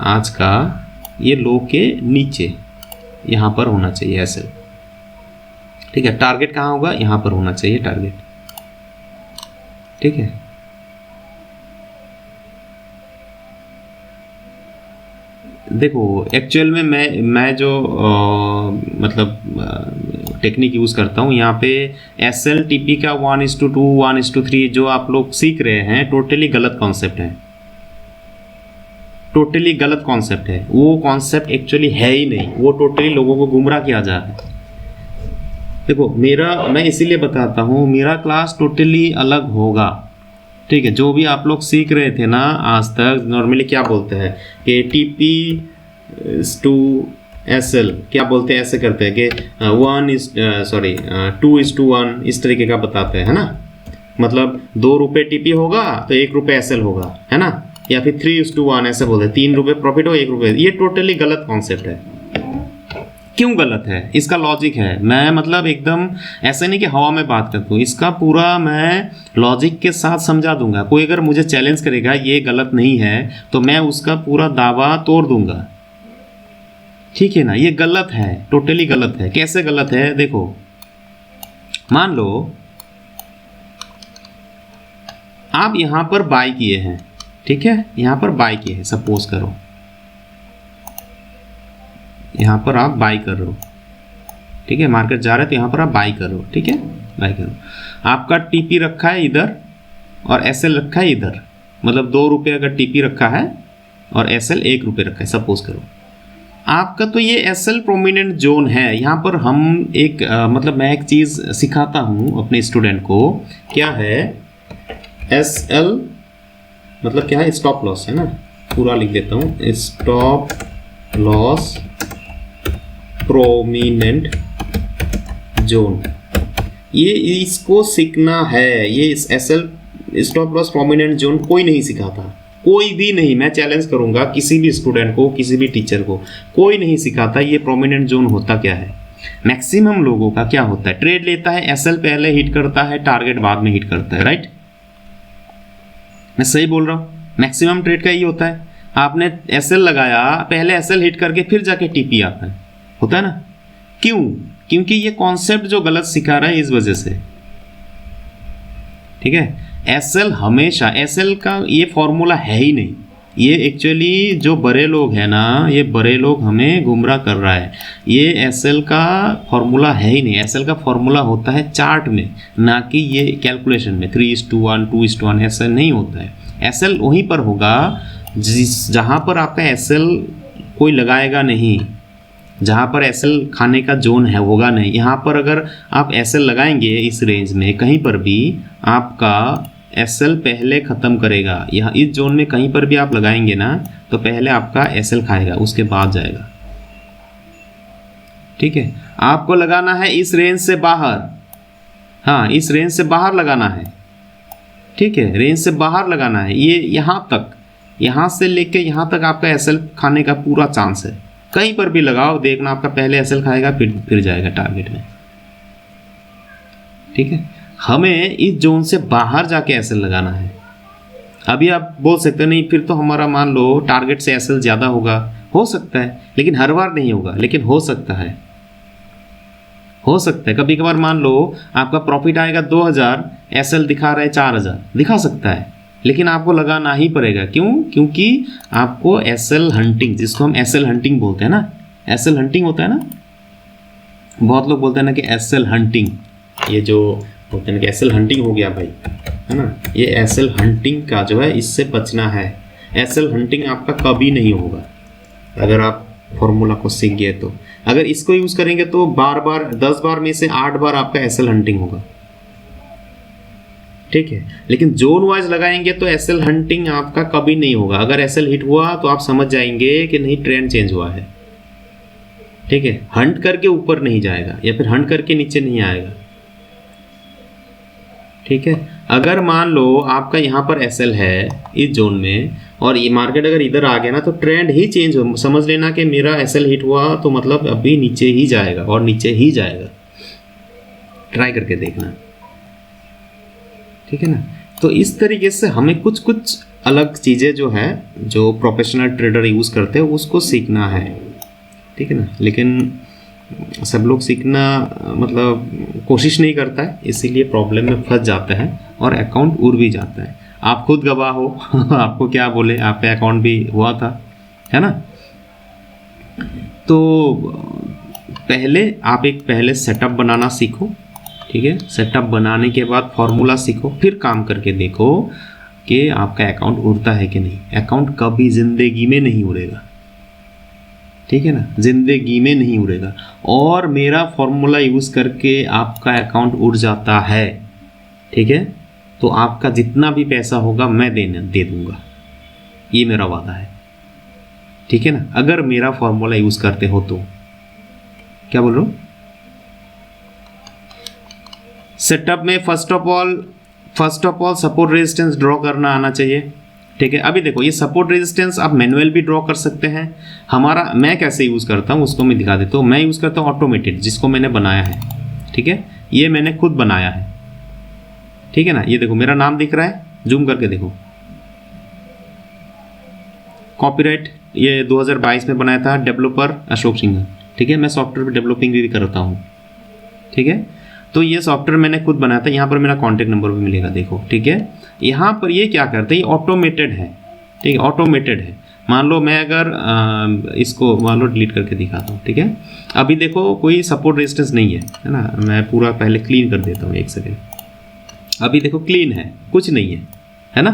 आज का, ये लो के नीचे यहाँ पर होना चाहिए एसएल। ठीक है, टारगेट कहाँ होगा, यहाँ पर होना चाहिए टारगेट। ठीक है, देखो एक्चुअल में मैं जो मतलब टेक्निक यूज़ करता हूँ यहाँ पे SLTP का 1:2 1:3 जो आप लोग सीख रहे हैं, टोटली गलत कॉन्सेप्ट है, टोटली गलत कॉन्सेप्ट है। वो कॉन्सेप्ट एक्चुअली है ही नहीं, वो टोटली लोगों को गुमराह किया जा रहा है। देखो मैं इसीलिए बताता हूँ, मेरा क्लास टोटली अलग होगा। ठीक है, जो भी आप लोग सीख रहे थे ना आज तक, नॉर्मली क्या बोलते हैं कि TP/SL क्या बोलते हैं, ऐसे करते हैं कि 2:1 इस तरीके का बताते हैं, है ना। मतलब 2 रुपये TP होगा तो 1 रुपये SL होगा, है ना। या फिर 3:1 ऐसे बोलते हैं, 3 रुपये प्रॉफिट हो 1 रुपये। ये टोटली गलत कॉन्सेप्ट है। क्यों गलत है, इसका लॉजिक है। मैं मतलब एकदम ऐसे नहीं कि हवा में बात करता हूँ, इसका पूरा मैं लॉजिक के साथ समझा दूंगा। कोई अगर मुझे चैलेंज करेगा ये गलत नहीं है, तो मैं उसका पूरा दावा तोड़ दूंगा। ठीक है ना, ये गलत है, टोटली गलत है। कैसे गलत है, देखो मान लो आप यहां पर बाय किए हैं, ठीक है, यहां पर बाय किए हैं, सपोज करो यहां पर आप बाय कर रहे हो, ठीक है, मार्केट जा रहा है तो यहाँ पर आप बाई करो, ठीक है, बाई करो। आपका टीपी रखा है इधर और एसएल रखा है इधर, मतलब 2 रुपये अगर टीपी रखा है और एसएल 1 रुपये रखा है सपोज करो, आपका तो ये एसएल प्रोमिनेंट जोन है। यहाँ पर हम एक मतलब मैं एक चीज़ सिखाता हूँ अपने स्टूडेंट को, क्या है एसएल मतलब क्या है, स्टॉप लॉस है ना, पूरा लिख देता हूँ, स्टॉप लॉस प्रोमिनेंट जोन, ये इसको सीखना है। ये SL stop loss prominent zone कोई नहीं सिखाता, कोई भी नहीं, मैं चैलेंज करूंगा किसी भी स्टूडेंट को, किसी भी टीचर को, कोई नहीं सिखाता ये प्रोमिनेंट जोन होता क्या है। मैक्सिमम लोगों का क्या होता है, ट्रेड लेता है, एसएल पहले हिट करता है, टारगेट बाद में हिट करता है, राइट, मैं सही बोल रहा हूँ, मैक्सिमम ट्रेड का ये होता है। आपने एसएल लगाया, पहले एसएल हिट करके फिर जाके टीपी आता है, होता है ना, क्यों, क्योंकि ये कॉन्सेप्ट जो गलत सिखा रहा है इस वजह से, ठीक है। एसएल हमेशा, एसएल का ये फॉर्मूला है ही नहीं, ये एक्चुअली जो बड़े लोग हैं ना, ये बड़े लोग हमें गुमराह कर रहा है, ये एसएल का फॉर्मूला है ही नहीं। एसएल का फॉर्मूला होता है चार्ट में, ना कि ये कैलकुलेशन में 3:1 2:1 एसएल नहीं होता है। एसएल वहीं पर होगा जहाँ पर आपका एसएल कोई लगाएगा नहीं, जहाँ पर एसएल खाने का जोन है होगा नहीं। यहाँ पर अगर आप एसएल लगाएंगे इस रेंज में कहीं पर भी, आपका एसएल पहले ख़त्म करेगा। यहाँ इस जोन में कहीं पर भी आप लगाएंगे ना, तो पहले आपका एसएल खाएगा, उसके बाद जाएगा, ठीक है। आपको लगाना है इस रेंज से बाहर, हाँ इस रेंज से बाहर लगाना है, ठीक है, रेंज से बाहर लगाना है। ये यहाँ तक, यहाँ से लेके यहाँ तक आपका एसएल खाने का पूरा चांस है। कहीं पर भी लगाओ, देखना आपका पहले एसएल खाएगा फिर जाएगा टारगेट में, ठीक है। हमें इस जोन से बाहर जाके एसएल लगाना है। अभी आप बोल सकते हो नहीं फिर तो हमारा मान लो टारगेट से एसएल ज़्यादा होगा, हो सकता है, लेकिन हर बार नहीं होगा, लेकिन हो सकता है, हो सकता है। कभी कभार मान लो आपका प्रॉफिट आएगा 2000, एसएल दिखा रहा है 4000, दिखा सकता है, लेकिन आपको लगाना ही पड़ेगा। क्यों, क्योंकि आपको एसएल हंटिंग, जिसको हम एसएल हंटिंग बोलते हैं ना, एसएल हंटिंग होता है ना, बहुत लोग बोलते हैं ना कि एसएल हंटिंग, ये जो बोलते हैं कि एसएल हंटिंग हो गया भाई, है ना, ये एसएल हंटिंग का जो है इससे बचना है। एसएल हंटिंग आपका कभी नहीं होगा अगर आप फॉर्मूला को सीख गए तो। अगर इसको यूज़ करेंगे तो बार बार 10 बार में से 8 बार आपका एसएल हंटिंग होगा, ठीक है। लेकिन जोन वाइज लगाएंगे तो एसएल हंटिंग आपका कभी नहीं होगा। अगर एसएल हिट हुआ तो आप समझ जाएंगे कि नहीं ट्रेंड चेंज हुआ है, ठीक है। हंट करके ऊपर नहीं जाएगा या फिर हंट करके नीचे नहीं आएगा, ठीक है। अगर मान लो आपका यहाँ पर एसएल है इस जोन में और ये मार्केट अगर इधर आ गया ना, तो ट्रेंड ही चेंज हो, समझ लेना कि मेरा एसएल हिट हुआ तो मतलब अभी नीचे ही जाएगा और नीचे ही जाएगा। ट्राई करके देखना, ठीक है ना। तो इस तरीके से हमें कुछ कुछ अलग चीज़ें जो है, जो प्रोफेशनल ट्रेडर यूज़ करते हैं उसको सीखना है, ठीक है ना। लेकिन सब लोग सीखना मतलब कोशिश नहीं करता है, इसीलिए प्रॉब्लम में फंस जाता है और अकाउंट उड़ भी जाता है। आप खुद गवाह हो आपको क्या बोले, आप पे अकाउंट भी हुआ था, है ना। तो पहले आप एक पहले सेटअप बनाना सीखो, ठीक है। सेटअप बनाने के बाद फॉर्मूला सीखो, फिर काम करके देखो कि आपका अकाउंट उड़ता है कि नहीं। अकाउंट कभी ज़िंदगी में नहीं उड़ेगा, ठीक है ना, ज़िंदगी में नहीं उड़ेगा। और मेरा फॉर्मूला यूज़ करके आपका अकाउंट उड़ जाता है, ठीक है, तो आपका जितना भी पैसा होगा मैं दे दूँगा, ये मेरा वादा है, ठीक है ना। अगर मेरा फॉर्मूला यूज़ करते हो तो क्या बोल रहा हूँ। सेटअप में first of all support resistance draw करना आना चाहिए, ठीक है। अभी देखो ये सपोर्ट रेजिस्टेंस आप मैनुअल भी ड्रॉ कर सकते हैं। मैं कैसे यूज़ करता हूँ उसको मैं दिखा देता हूँ। मैं यूज़ करता हूँ ऑटोमेटेड, जिसको मैंने बनाया है, ठीक है, ये मैंने खुद बनाया है, ठीक है ना। ये देखो मेरा नाम दिख रहा है, जूम करके देखो, कॉपीराइट, ये 2022 में बनाया था, डेवलपर अशोक सिंह, ठीक है। मैं सॉफ्टवेयर डेवलपिंग भी करता हूँ, ठीक है। तो ये सॉफ्टवेयर मैंने खुद बनाया था। यहाँ पर मेरा कॉन्टैक्ट नंबर भी मिलेगा, देखो, ठीक है। यहाँ पर ये क्या करते हैं, ऑटोमेटेड है, ठीक है, ऑटोमेटेड है। मान लो मैं अगर इसको मान लो डिलीट करके दिखाता हूँ, ठीक है। अभी देखो कोई सपोर्ट रेजिस्टेंस नहीं है ना, मैं पूरा पहले क्लीन कर देता हूँ, एक सेकेंड। अभी देखो क्लीन है, कुछ नहीं है ना,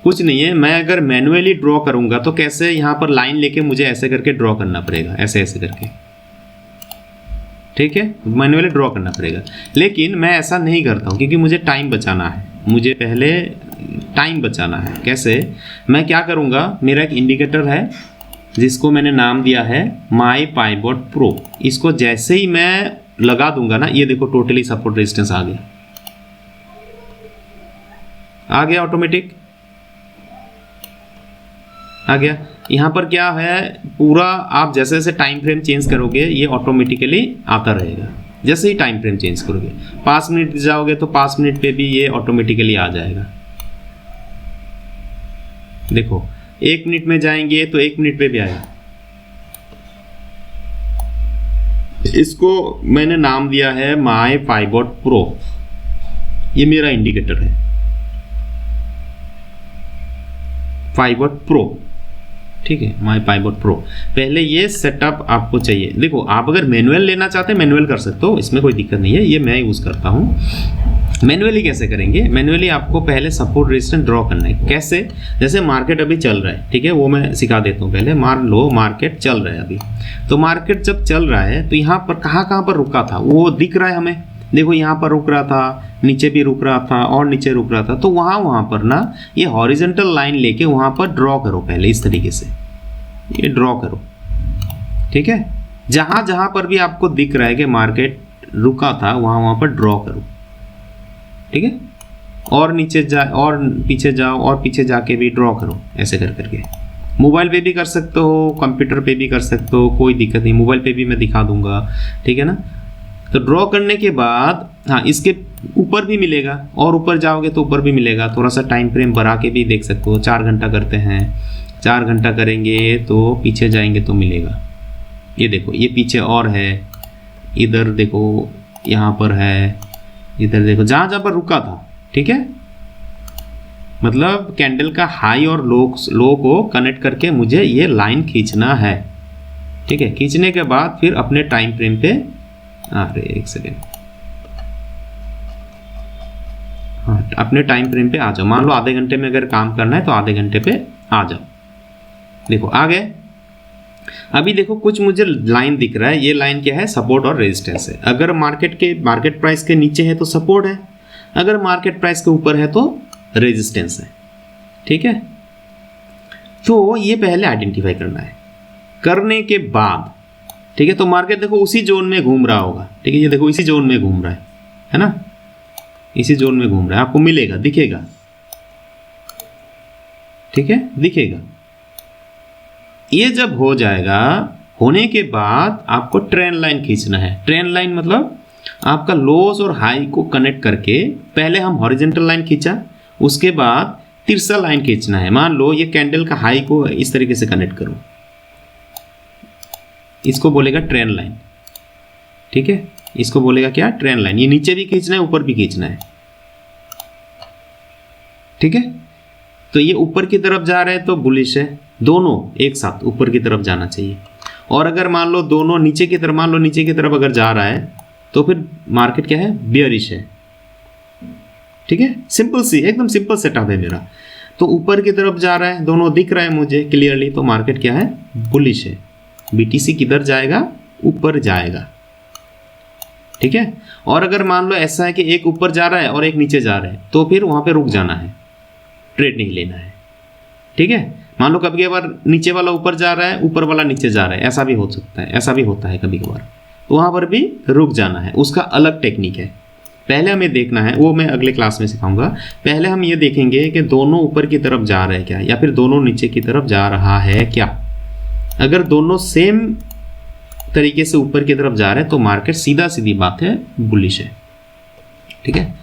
कुछ नहीं है। मैं अगर मैन्युअली ड्रॉ करूँगा तो कैसे, यहाँ पर लाइन लेके मुझे ऐसे करके ड्रॉ करना पड़ेगा, ऐसे ऐसे करके, ठीक है, मैन्युअली ड्रॉ करना पड़ेगा। लेकिन मैं ऐसा नहीं करता हूँ क्योंकि मुझे टाइम बचाना है, मुझे पहले टाइम बचाना है। कैसे, मैं क्या करूँगा, मेरा एक इंडिकेटर है जिसको मैंने नाम दिया है माई पाइवोट प्रो। इसको जैसे ही मैं लगा दूंगा ना, ये देखो टोटली सपोर्ट रेजिस्टेंस आ गया ऑटोमेटिक आ गया। यहाँ पर क्या है, पूरा आप जैसे जैसे टाइम फ्रेम चेंज करोगे ये ऑटोमेटिकली आता रहेगा। जैसे ही टाइम फ्रेम चेंज करोगे, 5 मिनट जाओगे तो 5 मिनट पे भी ये ऑटोमेटिकली आ जाएगा। देखो 1 मिनट में जाएंगे तो 1 मिनट पे भी आएगा। इसको मैंने नाम दिया है माई पाइवोट प्रो, ये मेरा इंडिकेटर है पाइवोट प्रो, ठीक है, माई पाइवोट प्रो। पहले ये सेटअप आपको चाहिए। देखो आप अगर मैनुअल लेना चाहते हैं मैनुअल कर सकते हो, इसमें कोई दिक्कत नहीं है, ये मैं यूज़ करता हूँ। मैनुअली कैसे करेंगे, मैनुअली आपको पहले सपोर्ट रेजिस्टेंस ड्रॉ करना है। कैसे, जैसे मार्केट अभी चल रहा है, ठीक है, वो मैं सिखा देता हूँ। पहले मान लो मार्केट चल रहा है अभी, तो मार्केट जब चल रहा है तो यहाँ पर कहाँ पर रुका था वो दिख रहा है हमें। देखो यहाँ पर रुक रहा था, नीचे भी रुक रहा था और नीचे रुक रहा था। तो वहाँ पर ना ये हॉरिजॉन्टल लाइन लेके वहाँ पर ड्रॉ करो, पहले इस तरीके से ये ड्रॉ करो, ठीक है। जहाँ पर भी आपको दिख रहा है कि मार्केट रुका था वहाँ पर ड्रॉ करो, ठीक है। और नीचे जा और पीछे जाओ और पीछे जाके भी ड्रॉ करो, ऐसे कर करके। मोबाइल पे भी कर सकते हो, कंप्यूटर पे भी कर सकते हो, कोई दिक्कत नहीं। मोबाइल पे भी मैं दिखा दूंगा, ठीक है ना। तो ड्रॉ करने के बाद हाँ, इसके ऊपर भी मिलेगा और ऊपर जाओगे तो ऊपर भी मिलेगा। थोड़ा सा टाइम फ्रेम बढ़ा के भी देख सकते हो। 4 घंटा करते हैं, 4 घंटा करेंगे तो पीछे जाएंगे तो मिलेगा। ये देखो ये पीछे और है, इधर देखो यहाँ पर है, इधर देखो जहाँ पर रुका था, ठीक है। मतलब कैंडल का हाई और लो को कनेक्ट करके मुझे ये लाइन खींचना है, ठीक है। खींचने के बाद फिर अपने टाइम फ्रेम पे, अरे एक सेकेंड, हाँ, अपने टाइम फ्रेम पे आ जाओ। मान लो आधे घंटे में अगर काम करना है तो आधे घंटे पे आ जाओ। देखो आ गए। अभी देखो कुछ मुझे लाइन दिख रहा है, ये लाइन क्या है, सपोर्ट और रेजिस्टेंस है। अगर मार्केट प्राइस के नीचे है तो सपोर्ट है, अगर मार्केट प्राइस के ऊपर है तो रेजिस्टेंस है, ठीक है। तो ये पहले आइडेंटिफाई करना है। करने के बाद, ठीक है, तो मार्केट देखो उसी जोन में घूम रहा होगा, ठीक है। ये देखो इसी जोन में घूम रहा है ना, इसी जोन में घूम रहा है, आपको मिलेगा, दिखेगा, ठीक है, दिखेगा। ये जब हो जाएगा, होने के बाद आपको ट्रेंड लाइन खींचना है। ट्रेंड लाइन मतलब आपका लोस और हाई को कनेक्ट करके, पहले हम हॉरिजॉन्टल लाइन खींचा, उसके बाद तिरछा लाइन खींचना है। मान लो ये कैंडल का हाई को इस तरीके से कनेक्ट करो, इसको बोलेगा ट्रेंड लाइन, ठीक है। इसको बोलेगा क्या, ट्रेंड लाइन। ये नीचे भी खींचना है, ऊपर भी खींचना है, ठीक है। तो ये ऊपर की तरफ जा रहे हैं तो बुलिश है, दोनों एक साथ ऊपर की तरफ जाना चाहिए। और अगर मान लो दोनों नीचे की तरफ, मान लो नीचे की तरफ अगर जा रहा है तो फिर मार्केट क्या है, बियरिश है, ठीक है। सिंपल सी, एकदम सिंपल सेटअप है मेरा। तो ऊपर की तरफ जा रहा है, दोनों दिख रहा है मुझे क्लियरली, तो मार्केट क्या है, बुलिश है। बीटीसी किधर जाएगा, ऊपर जाएगा, ठीक है। और अगर मान लो ऐसा है कि एक ऊपर जा रहा है और एक नीचे जा रहा है, तो फिर वहां पे रुक जाना है, ट्रेड नहीं लेना है, ठीक है। मान लो कभी कभार नीचे वाला ऊपर जा रहा है, ऊपर वाला नीचे जा रहा है, ऐसा भी हो सकता है, ऐसा भी होता है कभी कभार, तो वहां पर भी रुक जाना है। उसका अलग टेक्निक है। पहले हमें देखना है, वो मैं अगले क्लास में सिखाऊंगा। पहले हम ये देखेंगे कि दोनों ऊपर की तरफ जा रहे हैं क्या, या फिर दोनों नीचे की तरफ जा रहा है क्या। अगर दोनों सेम तरीके से ऊपर की तरफ जा रहे हैं तो मार्केट सीधा सीधी बात है बुलिश है, ठीक है।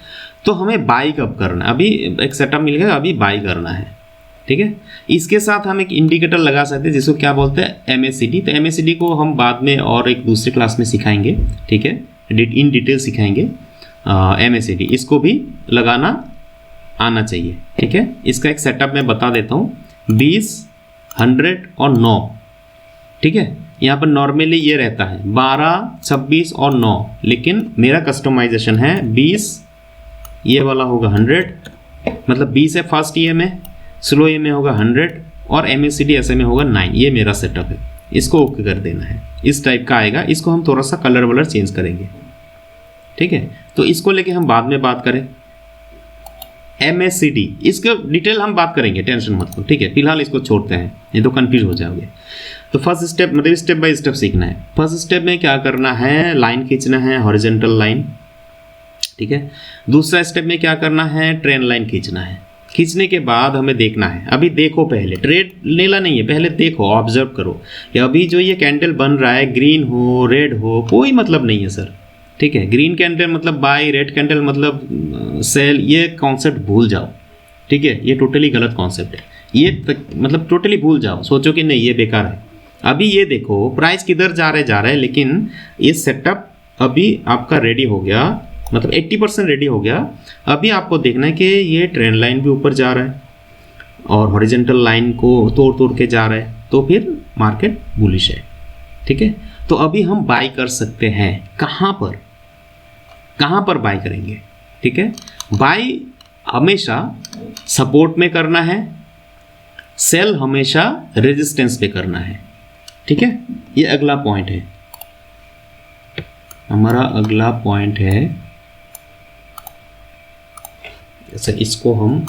तो हमें बाई कब करना है, अभी एक सेटअप मिल गया, अभी बाई करना है, ठीक है। इसके साथ हम एक इंडिकेटर लगा सकते हैं जिसको क्या बोलते हैं, MACD। तो MACD को हम बाद में और एक दूसरे क्लास में सिखाएंगे, ठीक है, इन डिटेल सिखाएंगे। MACD इसको भी लगाना आना चाहिए, ठीक है। इसका एक सेटअप मैं बता देता हूँ। 20 100 और 9, ठीक है। यहाँ पर नॉर्मली ये रहता है 12, 26 और 9, लेकिन मेरा कस्टमाइजेशन है 20, ये वाला होगा 100, मतलब 20 है फर्स्ट ई में, स्लो ई में होगा 100 और MACD ऐसे में होगा 9। ये मेरा सेटअप है, इसको ओके कर देना है, इस टाइप का आएगा। इसको हम थोड़ा सा कलर वलर चेंज करेंगे, ठीक है। तो इसको लेके हम बाद में बात करें। MACD इसके डिटेल हम बात करेंगे, टेंशन मत लो, ठीक है। फिलहाल इसको छोड़ते हैं, ये तो कंफ्यूज हो जाओगे। तो फर्स्ट स्टेप मतलब स्टेप बाय स्टेप सीखना है। फर्स्ट स्टेप में क्या करना है, लाइन खींचना है, हॉरिजॉन्टल लाइन, ठीक है। दूसरा स्टेप में क्या करना है, ट्रेंड लाइन खींचना है। खींचने के बाद हमें देखना है, अभी देखो, पहले ट्रेड लेना नहीं है, पहले देखो, ऑब्जर्व करो कि अभी जो ये कैंडल बन रहा है, ग्रीन हो रेड हो कोई मतलब नहीं है सर, ठीक है। ग्रीन कैंडल मतलब बाय, रेड कैंडल मतलब सेल, ये कॉन्सेप्ट भूल जाओ, ठीक है। ये टोटली गलत कॉन्सेप्ट है, ये मतलब टोटली भूल जाओ, सोचो कि नहीं ये बेकार है। अभी ये देखो प्राइस किधर जा रहा है, लेकिन ये सेटअप अभी आपका रेडी हो गया, मतलब 80% रेडी हो गया। अभी आपको देखना है कि ये ट्रेंड लाइन भी ऊपर जा रहा है और हॉरिजॉन्टल लाइन को तोड़ के जा रहा है, तो फिर मार्केट बुलिश है, ठीक है। तो अभी हम बाय कर सकते हैं, कहाँ पर बाय करेंगे, ठीक है। बाय हमेशा सपोर्ट में करना है, सेल हमेशा रेजिस्टेंस पे करना है, ठीक है। ये अगला पॉइंट है, हमारा अगला पॉइंट है। जैसे इसको हम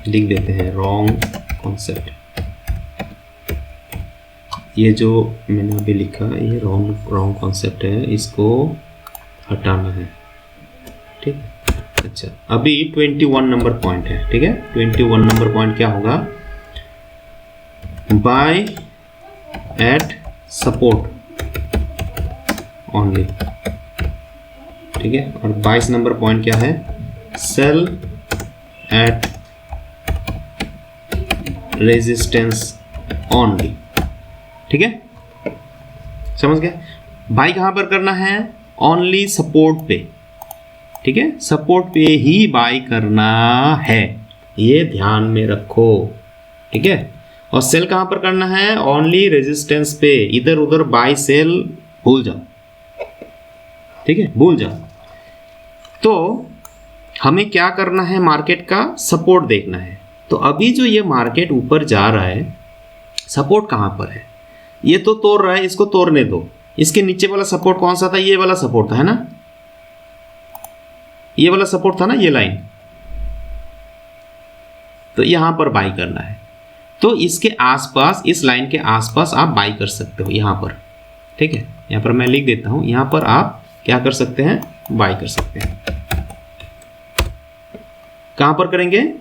लिख देते हैं रॉन्ग कॉन्सेप्ट, ये जो मैंने अभी लिखा ये रॉन्ग कॉन्सेप्ट है, इसको हटाना है, ठीक है। अच्छा, अभी 21 नंबर पॉइंट है, ठीक है। 21 नंबर पॉइंट क्या होगा, बाय एट सपोर्ट ओनली, ठीक है। और 22 नंबर पॉइंट क्या है, सेल एट रेजिस्टेंस ओनली, ठीक है। समझ गए, बाय कहां पर करना है, ओनली सपोर्ट पे, ठीक है। सपोर्ट पे ही बाय करना है, ये ध्यान में रखो, ठीक है। और सेल कहां पर करना है, ओनली रेजिस्टेंस पे, इधर उधर बाय सेल भूल जाओ, ठीक है, भूल जाओ। तो हमें क्या करना है, मार्केट का सपोर्ट देखना है। तो अभी जो ये मार्केट ऊपर जा रहा है, सपोर्ट कहां पर है, ये तो तोड़ रहा है, इसको तोड़ने दो। इसके नीचे वाला सपोर्ट कौन सा था, ये वाला सपोर्ट था, है ना, ये वाला सपोर्ट था ना, ये लाइन। तो यहां पर बाय करना है, तो इसके आसपास, इस लाइन के आसपास आप बाय कर सकते हो यहां पर, ठीक है। यहां पर मैं लिख देता हूं, यहां पर आप क्या कर सकते हैं, बाय कर सकते हैं। कहां पर करेंगे,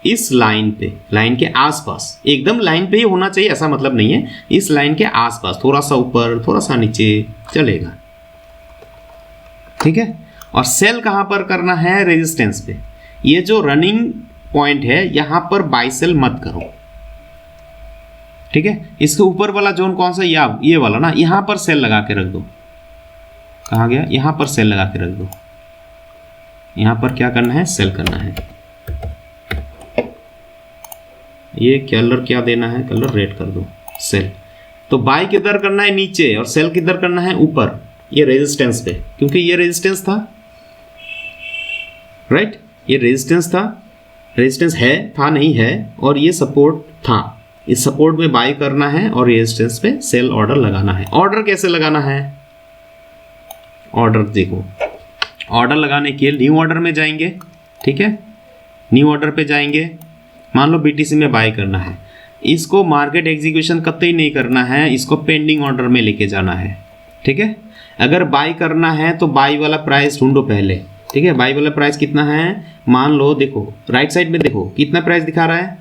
इस लाइन पे, लाइन के आसपास, एकदम लाइन पे ही होना चाहिए ऐसा मतलब नहीं है, इस लाइन के आसपास, थोड़ा सा ऊपर थोड़ा सा नीचे चलेगा, ठीक है। और सेल कहां पर करना है, रेजिस्टेंस पे। ये जो रनिंग पॉइंट है यहां पर बाय सेल मत करो, ठीक है। इसके ऊपर वाला जोन कौन सा, ये वाला ना, यहां पर सेल लगा के रख दो। कहां गया, यहां पर सेल लगा के रख दो। यहां पर क्या करना है, सेल करना है। ये कलर क्या देना है, कलर रेड कर दो, सेल। तो बाय किधर करना है, नीचे, और सेल किधर करना है, ऊपर, ये रेजिस्टेंस पे, क्योंकि ये रेजिस्टेंस था, राइट, ये रेजिस्टेंस था, रेजिस्टेंस है, था नहीं है, और ये सपोर्ट था। इस सपोर्ट में बाय करना है और रेजिस्टेंस पे सेल ऑर्डर लगाना है। ऑर्डर कैसे लगाना है, ऑर्डर देखो, ऑर्डर लगाने के लिए न्यू ऑर्डर में जाएंगे, ठीक है। न्यू ऑर्डर पे जाएंगे, मान लो BTC में बाय करना है, इसको मार्केट एग्जीक्यूशन कतई नहीं करना है, इसको पेंडिंग ऑर्डर में लेके जाना है, ठीक है। अगर बाय करना है तो बाय वाला प्राइस ढूंढो पहले, ठीक है। बाय वाला प्राइस कितना है, मान लो, देखो राइट साइड में देखो कितना प्राइस दिखा रहा है,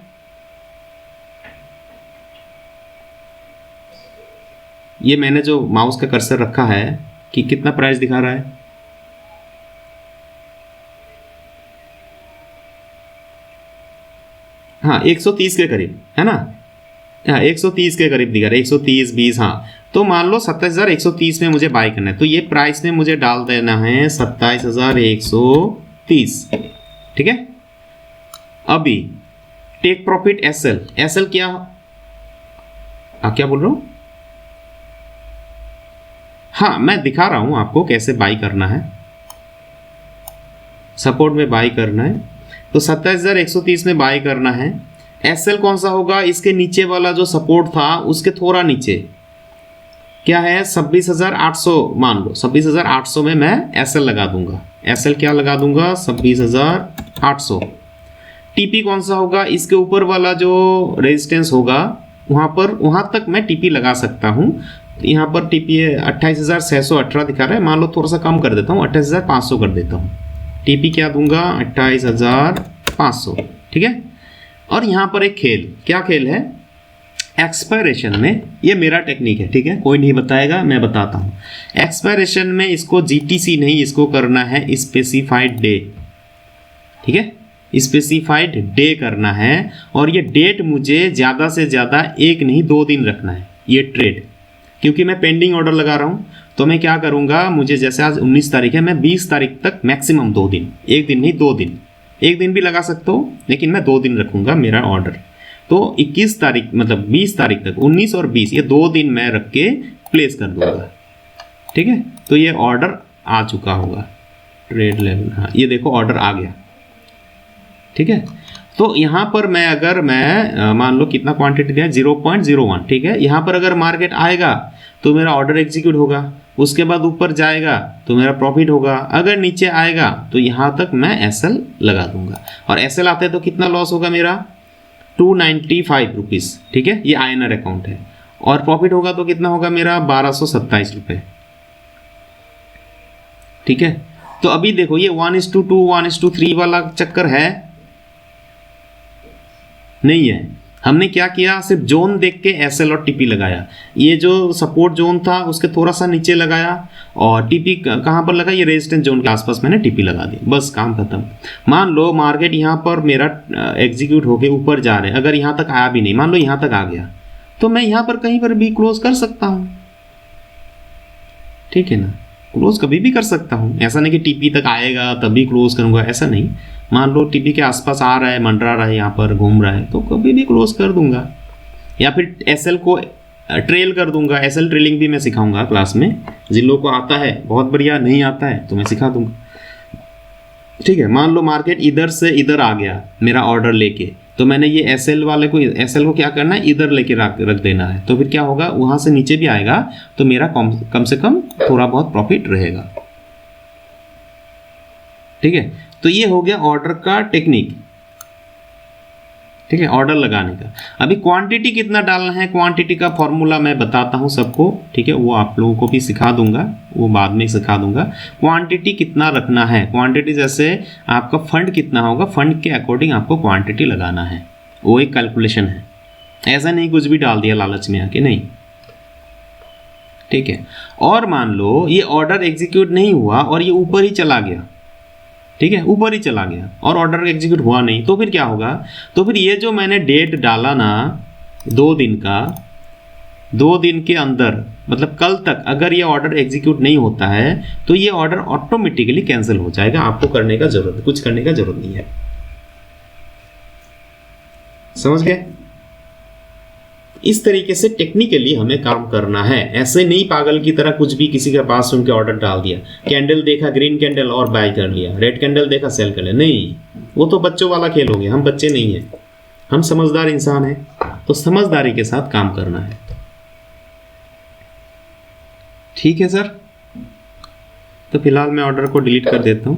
ये मैंने जो माउस का कर्सर रखा है कि कितना प्राइस दिखा रहा है, हाँ 130 के करीब है ना, हाँ 130 के करीब दिखा रहा है, 130 20, हाँ। तो मान लो 27,130 में मुझे बाय करना है, तो ये प्राइस में मुझे डाल देना है 27,130, ठीक है। अभी टेक प्रॉफिट SL क्या क्या बोल रहा हूँ? हाँ, मैं दिखा रहा हूँ आपको कैसे बाई करना है। सपोर्ट में बाई करना है तो 27,130 में बाई करना है। एसएल कौन सा होगा? इसके नीचे वाला जो सपोर्ट था उसके थोड़ा नीचे क्या है, 26,800 मान लो। 26,800 में मैं एसएल लगा दूंगा। एसएल क्या लगा दूंगा? 26,800। टीपी कौन सा होगा? इसके ऊपर वाला जो रेजिस्टेंस होगा वहां तक मैं टीपी लगा सकता हूँ। यहाँ पर टीपी 28,618 दिखा रहा है, मान लो थोड़ा सा कम कर देता हूँ, 28,500 कर देता हूँ। टीपी क्या दूंगा? 28,500। ठीक है। और यहाँ पर एक खेल, क्या खेल है? एक्सपायरेशन में, ये मेरा टेक्निक है, ठीक है, कोई नहीं बताएगा, मैं बताता हूँ। एक्सपायरेशन में इसको जीटीसी नहीं, इसको करना है स्पेसिफाइड डे। ठीक है, स्पेसिफाइड डे करना है। और ये डेट मुझे ज़्यादा से ज़्यादा 1 नहीं 2 दिन रखना है ये ट्रेड, क्योंकि मैं पेंडिंग ऑर्डर लगा रहा हूँ। तो मैं क्या करूँगा, मुझे जैसे आज 19 तारीख है, मैं 20 तारीख तक मैक्सिमम 2 दिन, 1 दिन नहीं 2 दिन, 1 दिन भी लगा सकता हूँ, लेकिन मैं 2 दिन रखूँगा मेरा ऑर्डर। तो 21 तारीख मतलब 20 तारीख तक, 19 और 20 ये 2 दिन मैं रख के प्लेस कर दूँगा। ठीक है, तो ये ऑर्डर आ चुका होगा ट्रेड लेवल। हाँ, ये देखो ऑर्डर आ गया। ठीक है, तो यहाँ पर मैं अगर मैं मान लो कितना क्वांटिटी दिया, 0.01। ठीक है, यहाँ पर अगर मार्केट आएगा तो मेरा ऑर्डर एग्जीक्यूट होगा, उसके बाद ऊपर जाएगा तो मेरा प्रॉफिट होगा, अगर नीचे आएगा तो यहाँ तक मैं एसएल लगा दूंगा। और एसएल आते तो कितना लॉस होगा मेरा? 295 रुपीज़। ठीक है, ये आईएनआर अकाउंट है। और प्रॉफिट होगा तो कितना होगा मेरा? 1227 रुपये। ठीक है, तो अभी देखो ये 1:2 1:3 वाला चक्कर है नहीं है। हमने क्या किया, सिर्फ जोन देख के एसएल और टीपी लगाया। ये जो सपोर्ट जोन था उसके थोड़ा सा नीचे लगाया, और टीपी कहाँ पर लगा? ये रेजिस्टेंस जोन के आसपास मैंने टीपी लगा दी, बस काम खत्म। मान लो मार्केट यहाँ पर मेरा एग्जीक्यूट होके ऊपर जा रहे हैं, अगर यहाँ तक आया भी नहीं, मान लो यहाँ तक आ गया, तो मैं यहाँ पर कहीं पर भी क्लोज कर सकता हूँ। ठीक है ना, क्लोज कभी भी कर सकता हूँ। ऐसा नहीं कि टीपी तक आएगा तभी क्लोज करूँगा, ऐसा नहीं। मान लो टीपी के आसपास आ रहा है, मंडरा रहा है, यहाँ पर घूम रहा है, तो कभी भी क्लोज कर दूंगा। या फिर एसएल को ट्रेल कर दूंगा। एसएल ट्रेलिंग भी मैं सिखाऊंगा क्लास में, जिन लोगों को आता है बहुत बढ़िया, नहीं आता है तो मैं सिखा दूंगा। ठीक है, मान लो मार्केट इधर से इधर आ गया मेरा ऑर्डर लेके, तो मैंने ये एसएल वाले को, एसएल को क्या करना है? इधर लेके रख देना है। तो फिर क्या होगा, वहाँ से नीचे भी आएगा तो मेरा कम से कम थोड़ा बहुत प्रॉफिट रहेगा। ठीक है, तो ये हो गया ऑर्डर का टेक्निक। ठीक है, ऑर्डर लगाने का। अभी क्वांटिटी कितना डालना है, क्वांटिटी का फॉर्मूला मैं बताता हूं सबको। ठीक है, वो आप लोगों को भी सिखा दूंगा, वो बाद में सिखा दूंगा। क्वांटिटी कितना रखना है, क्वांटिटी जैसे आपका फंड कितना होगा, फंड के अकॉर्डिंग आपको क्वांटिटी लगाना है, वो एक कैलकुलेशन है। ऐसा नहीं कुछ भी डाल दिया लालच में आके, नहीं। ठीक है, और मान लो ये ऑर्डर एग्जीक्यूट नहीं हुआ और ये ऊपर ही चला गया। ठीक है, ऊपर ही चला गया और ऑर्डर एग्जीक्यूट हुआ नहीं, तो फिर क्या होगा? तो फिर ये जो मैंने डेट डाला ना 2 दिन का, 2 दिन के अंदर मतलब कल तक अगर ये ऑर्डर एग्जीक्यूट नहीं होता है तो ये ऑर्डर ऑटोमेटिकली कैंसिल हो जाएगा। आपको करने का जरूरत, कुछ करने का जरूरत नहीं है। समझ गए? इस तरीके से टेक्निकली हमें काम करना है। ऐसे नहीं पागल की तरह कुछ भी किसी के पास सुन के ऑर्डर डाल दिया, कैंडल देखा ग्रीन कैंडल और बाय कर लिया, रेड कैंडल देखा सेल कर लिया। नहीं, वो तो बच्चों वाला खेल हो गया। हम बच्चे नहीं हैं, हम समझदार इंसान हैं, तो समझदारी के साथ काम करना है। ठीक है सर, तो फिलहाल मैं ऑर्डर को डिलीट कर देता हूं।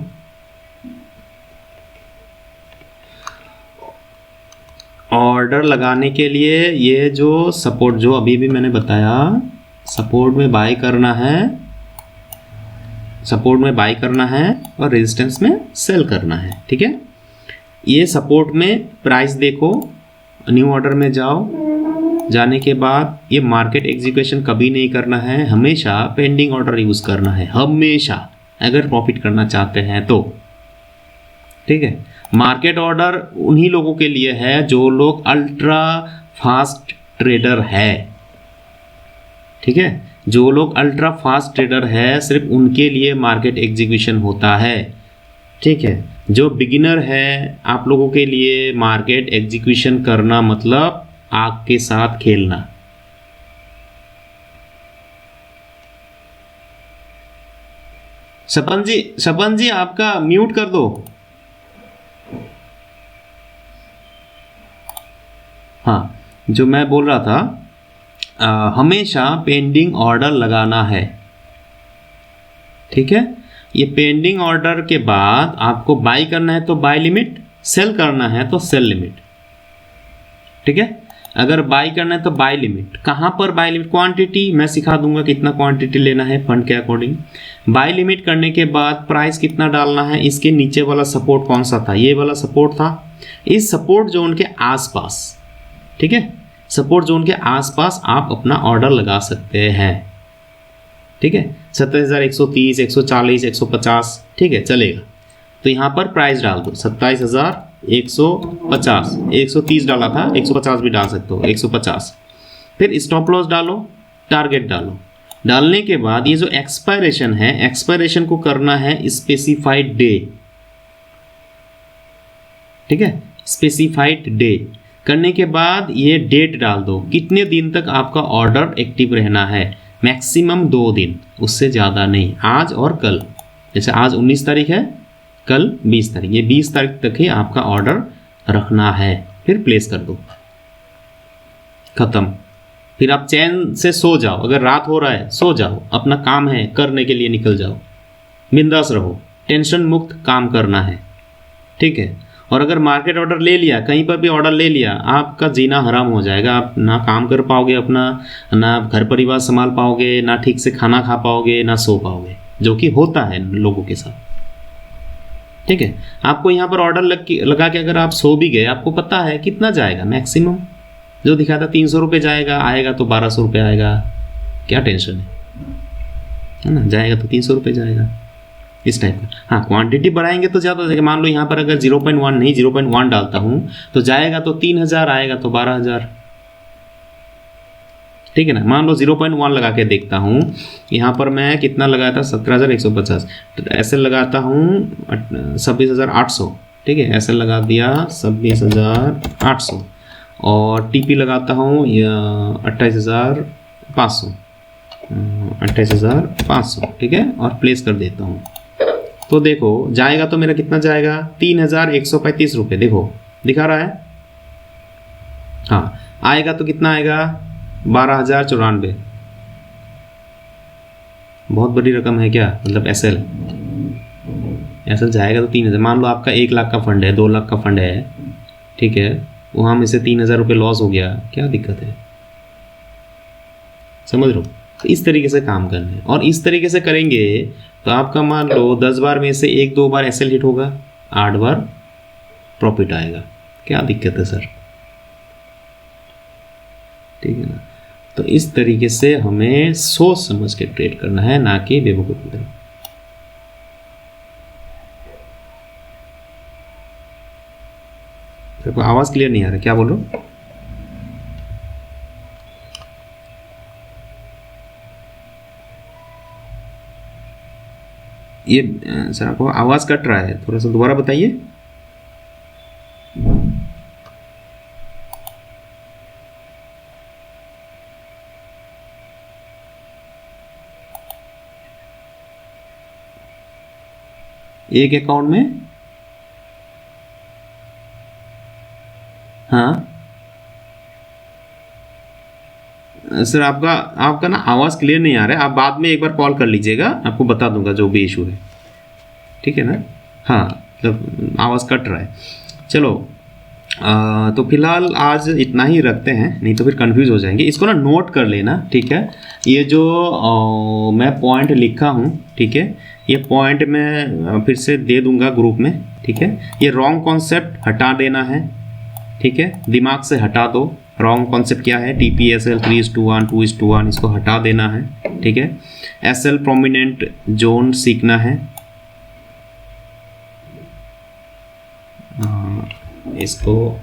ऑर्डर लगाने के लिए ये जो सपोर्ट, जो अभी भी मैंने बताया, सपोर्ट में बाय करना है, सपोर्ट में बाय करना है और रेजिस्टेंस में सेल करना है। ठीक है, ये सपोर्ट में प्राइस देखो, न्यू ऑर्डर में जाओ, जाने के बाद ये मार्केट एग्जीक्यूशन कभी नहीं करना है, हमेशा पेंडिंग ऑर्डर यूज करना है, हमेशा, अगर प्रॉफिट करना चाहते हैं तो। ठीक है, मार्केट ऑर्डर उन्हीं लोगों के लिए है जो लोग अल्ट्रा फास्ट ट्रेडर है। ठीक है, जो लोग अल्ट्रा फास्ट ट्रेडर है सिर्फ उनके लिए मार्केट एग्जीक्यूशन होता है। ठीक है, जो बिगिनर है आप लोगों के लिए मार्केट एग्जीक्यूशन करना मतलब आग के साथ खेलना। सपन जी आपका म्यूट कर दो। हाँ, जो मैं बोल रहा था, हमेशा पेंडिंग ऑर्डर लगाना है, ठीक है। ये पेंडिंग ऑर्डर के बाद आपको बाई करना है तो बाई लिमिट, सेल करना है तो सेल लिमिट, ठीक है। अगर बाई करना है तो बाई लिमिट। कहाँ पर बाई लिमिट? क्वांटिटी मैं सिखा दूंगा कितना क्वांटिटी लेना है फंड के अकॉर्डिंग। बाई लिमिट करने के बाद प्राइस कितना डालना है, इसके नीचे वाला सपोर्ट कौन सा था? ये वाला सपोर्ट था। इस सपोर्ट जोन के आसपास, ठीक है, सपोर्ट जोन के आसपास आप अपना ऑर्डर लगा सकते हैं, ठीक है। 27,130, 140, 150, ठीक है, चलेगा। तो यहाँ पर प्राइस डाल दो 27,150, 130 डाला था, 150 भी डाल सकते हो, 150। फिर स्टॉप लॉस डालो, टारगेट डालो। डालने के बाद ये जो एक्सपायरेशन है, एक्सपायरेशन को करना है स्पेसिफाइड डे, ठीक है, स्पेसिफाइड डे। करने के बाद ये डेट डाल दो, कितने दिन तक आपका ऑर्डर एक्टिव रहना है। मैक्सिमम 2 दिन, उससे ज़्यादा नहीं। आज और कल, जैसे आज 19 तारीख है, कल 20 तारीख, ये 20 तारीख तक ही आपका ऑर्डर रखना है। फिर प्लेस कर दो, खत्म। फिर आप चैन से सो जाओ, अगर रात हो रहा है सो जाओ, अपना काम है करने के लिए निकल जाओ, बिंदास रहो, टेंशन मुक्त काम करना है, ठीक है। और अगर मार्केट ऑर्डर ले लिया, कहीं पर भी ऑर्डर ले लिया, आपका जीना हराम हो जाएगा। आप ना काम कर पाओगे अपना, ना घर परिवार संभाल पाओगे, ना ठीक से खाना खा पाओगे, ना सो पाओगे, जो कि होता है लोगों के साथ, ठीक है। आपको यहाँ पर ऑर्डर लगा के अगर आप सो भी गए, आपको पता है कितना जाएगा मैक्सिमम, जो दिखा था 300 रुपये जाएगा, आएगा तो 1200 रुपये आएगा, क्या टेंशन है ना, जाएगा तो 300 रुपये जाएगा, इस टाइप का। हाँ, क्वांटिटी बढ़ाएंगे तो ज़्यादा जाएगा। मान लो यहाँ पर अगर 0.1 नहीं 0.1 डालता हूँ तो जाएगा तो 3000, आएगा तो 12000, ठीक है ना। मान लो 0.1 लगा के देखता हूँ, यहाँ पर मैं कितना लगाया था 17,150, तो ऐसे लगाता हूँ 26,800, ठीक है, ऐसे लगा दिया 26,800, और टीपी लगाता हूँ 28,500, 28,500, ठीक है, और प्लेस कर देता हूँ। तो देखो जाएगा तो मेरा कितना जाएगा, 3,135 रुपये, देखो दिखा रहा है। हाँ, आएगा तो कितना आएगा, 12,094। बहुत बड़ी रकम है क्या, मतलब एसएल जाएगा तो 3,000। मान लो आपका 1 लाख का फंड है, 2 लाख का फंड है, ठीक है, वहाँ में से 3,000 रुपये लॉस हो गया, क्या दिक्कत है, समझ लो। तो इस तरीके से काम करना है, और इस तरीके से करेंगे तो आपका मान लो 10 बार में से 1-2 बार एसएल हिट होगा, 8 बार प्रॉफिट आएगा, क्या दिक्कत है सर, ठीक है ना। तो इस तरीके से हमें सोच समझ के ट्रेड करना है, ना कि बेवकूफ़ी तरह। देखो आवाज़ क्लियर नहीं आ रहा, क्या बोल रहा हूँ? ये सर आपको आवाज़ कट रहा है, थोड़ा सा दोबारा बताइए। एक अकाउंट में, हाँ सर आपका ना आवाज़ क्लियर नहीं आ रहा है, आप बाद में एक बार कॉल कर लीजिएगा, आपको बता दूंगा जो भी इशू है, ठीक है ना। हाँ, मतलब आवाज़ कट रहा है। चलो तो फिलहाल आज इतना ही रखते हैं, नहीं तो फिर कंफ्यूज हो जाएंगे। इसको ना नोट कर लेना, ठीक है। ये जो मैं पॉइंट लिखा हूँ, ठीक है, ये पॉइंट मैं फिर से दे दूंगा ग्रुप में, ठीक है। ये रॉन्ग कॉन्सेप्ट हटा देना है, ठीक है, दिमाग से हटा दो। रॉन्ग कॉन्सेप्ट क्या है, TPSL 3:1 2:1, इसको हटा देना है, ठीक है। SL प्रोमिनेंट जोन सीखना है, इसको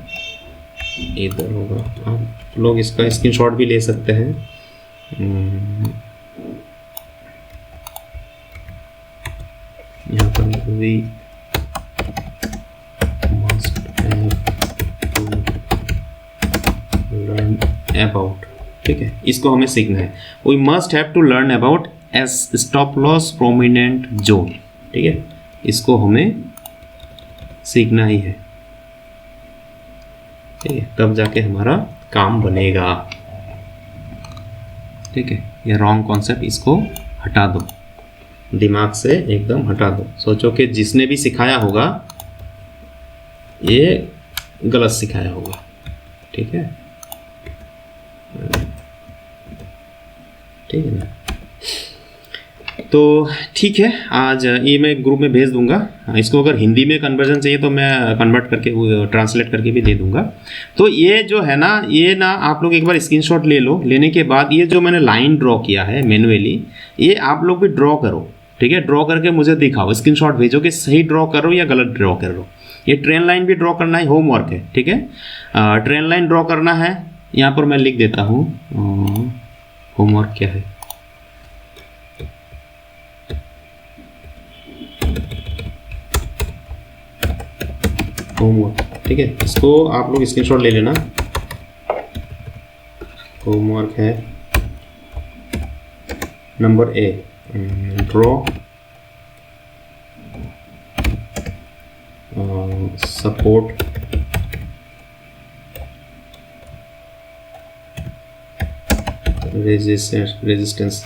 इधर होगा, आप लोग इसका स्क्रीनशॉट भी ले सकते हैं। यहाँ पर भी मस्ट लर्न अबाउट, ठीक है, इसको हमें सीखना है। We must have to learn about S stop loss prominent zone. ठीक है, इसको हमें सीखना ही है, ठीक है, तब जाके हमारा काम बनेगा। ठीक है, ये रॉन्ग कॉन्सेप्ट, इसको हटा दो, दिमाग से एकदम हटा दो। सोचो कि जिसने भी सिखाया होगा ये गलत सिखाया होगा। ठीक है, ठीक है ना। तो ठीक है, आज ये मैं ग्रुप में भेज दूंगा। इसको अगर हिंदी में कन्वर्जन चाहिए तो मैं कन्वर्ट करके ट्रांसलेट करके भी दे दूंगा। तो ये जो है ना, ये ना आप लोग एक बार स्क्रीनशॉट ले लो। लेने के बाद ये जो मैंने लाइन ड्रॉ किया है मैन्युअली, ये आप लोग भी ड्रॉ करो। ठीक है, ड्रॉ करके मुझे दिखाओ, स्क्रीनशॉट भेजो कि सही ड्रॉ करो या गलत ड्रॉ कर लो। ये ट्रेन लाइन भी ड्रॉ करना है, होमवर्क है। ठीक है, ट्रेन लाइन ड्रॉ करना है। यहाँ पर मैं लिख देता हूँ होमवर्क क्या है। होमवर्क, ठीक है, इसको आप लोग स्क्रीनशॉट ले लेना। होमवर्क है number A, draw support resistance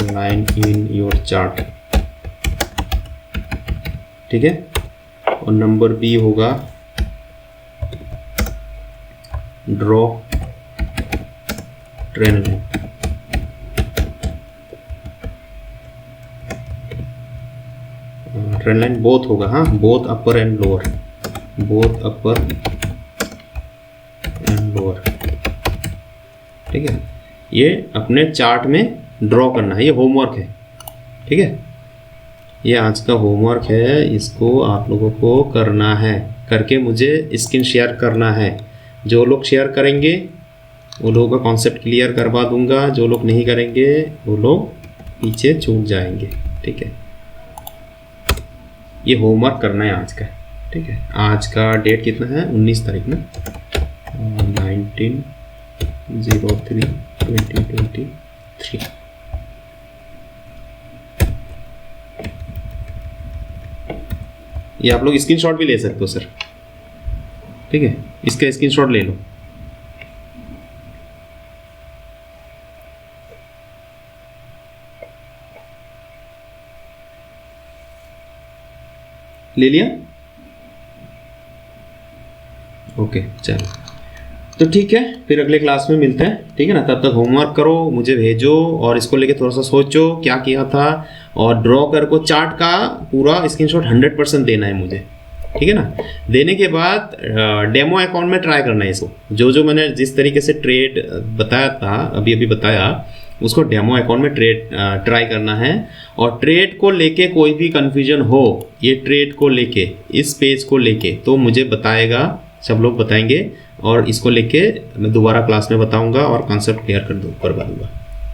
line in your chart. ठीक है, और नंबर बी होगा draw train line. Train line both होगा, हाँ, both upper and lower, both upper and lower. ठीक है, ये अपने चार्ट में ड्रॉ करना है, ये होमवर्क है। ठीक है, ये आज का होमवर्क है, इसको आप लोगों को करना है, करके मुझे स्क्रीन शेयर करना है। जो लोग शेयर करेंगे वो लोगों का कॉन्सेप्ट क्लियर करवा दूंगा, जो लोग नहीं करेंगे वो लोग पीछे छूट जाएंगे। ठीक है, ये होमवर्क करना है आज का। ठीक है, आज का डेट कितना है, 19 तारीख ना, 19/03/2023। ये आप लोग स्क्रीनशॉट भी ले सकते हो सर। ठीक है, इसका स्क्रीनशॉट ले लो। ले लिया? ओके, चलो, तो ठीक है, फिर अगले क्लास में मिलते हैं। ठीक है ना, तब तक होमवर्क करो, मुझे भेजो, और इसको लेके थोड़ा सा सोचो क्या किया था, और ड्रॉ कर को चार्ट का पूरा स्क्रीनशॉट 100% देना है मुझे। ठीक है ना, देने के बाद डेमो अकाउंट में ट्राई करना है इसको। जो जो मैंने जिस तरीके से ट्रेड बताया था, अभी अभी बताया, उसको डेमो अकाउंट में ट्राई करना है। और ट्रेड को लेके कोई भी कन्फ्यूजन हो, ये ट्रेड को लेके, इस पेज को लेके, तो मुझे बताएगा, सब लोग बताएंगे, और इसको लेके मैं दोबारा क्लास में बताऊंगा और कॉन्सेप्ट क्लियर करवा दूंगा।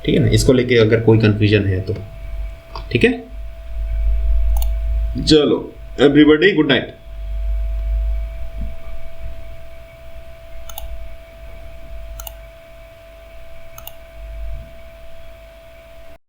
ठीक है ना, इसको लेके अगर कोई कन्फ्यूजन है तो। ठीक है, चलो एवरीबॉडी, गुड नाइट।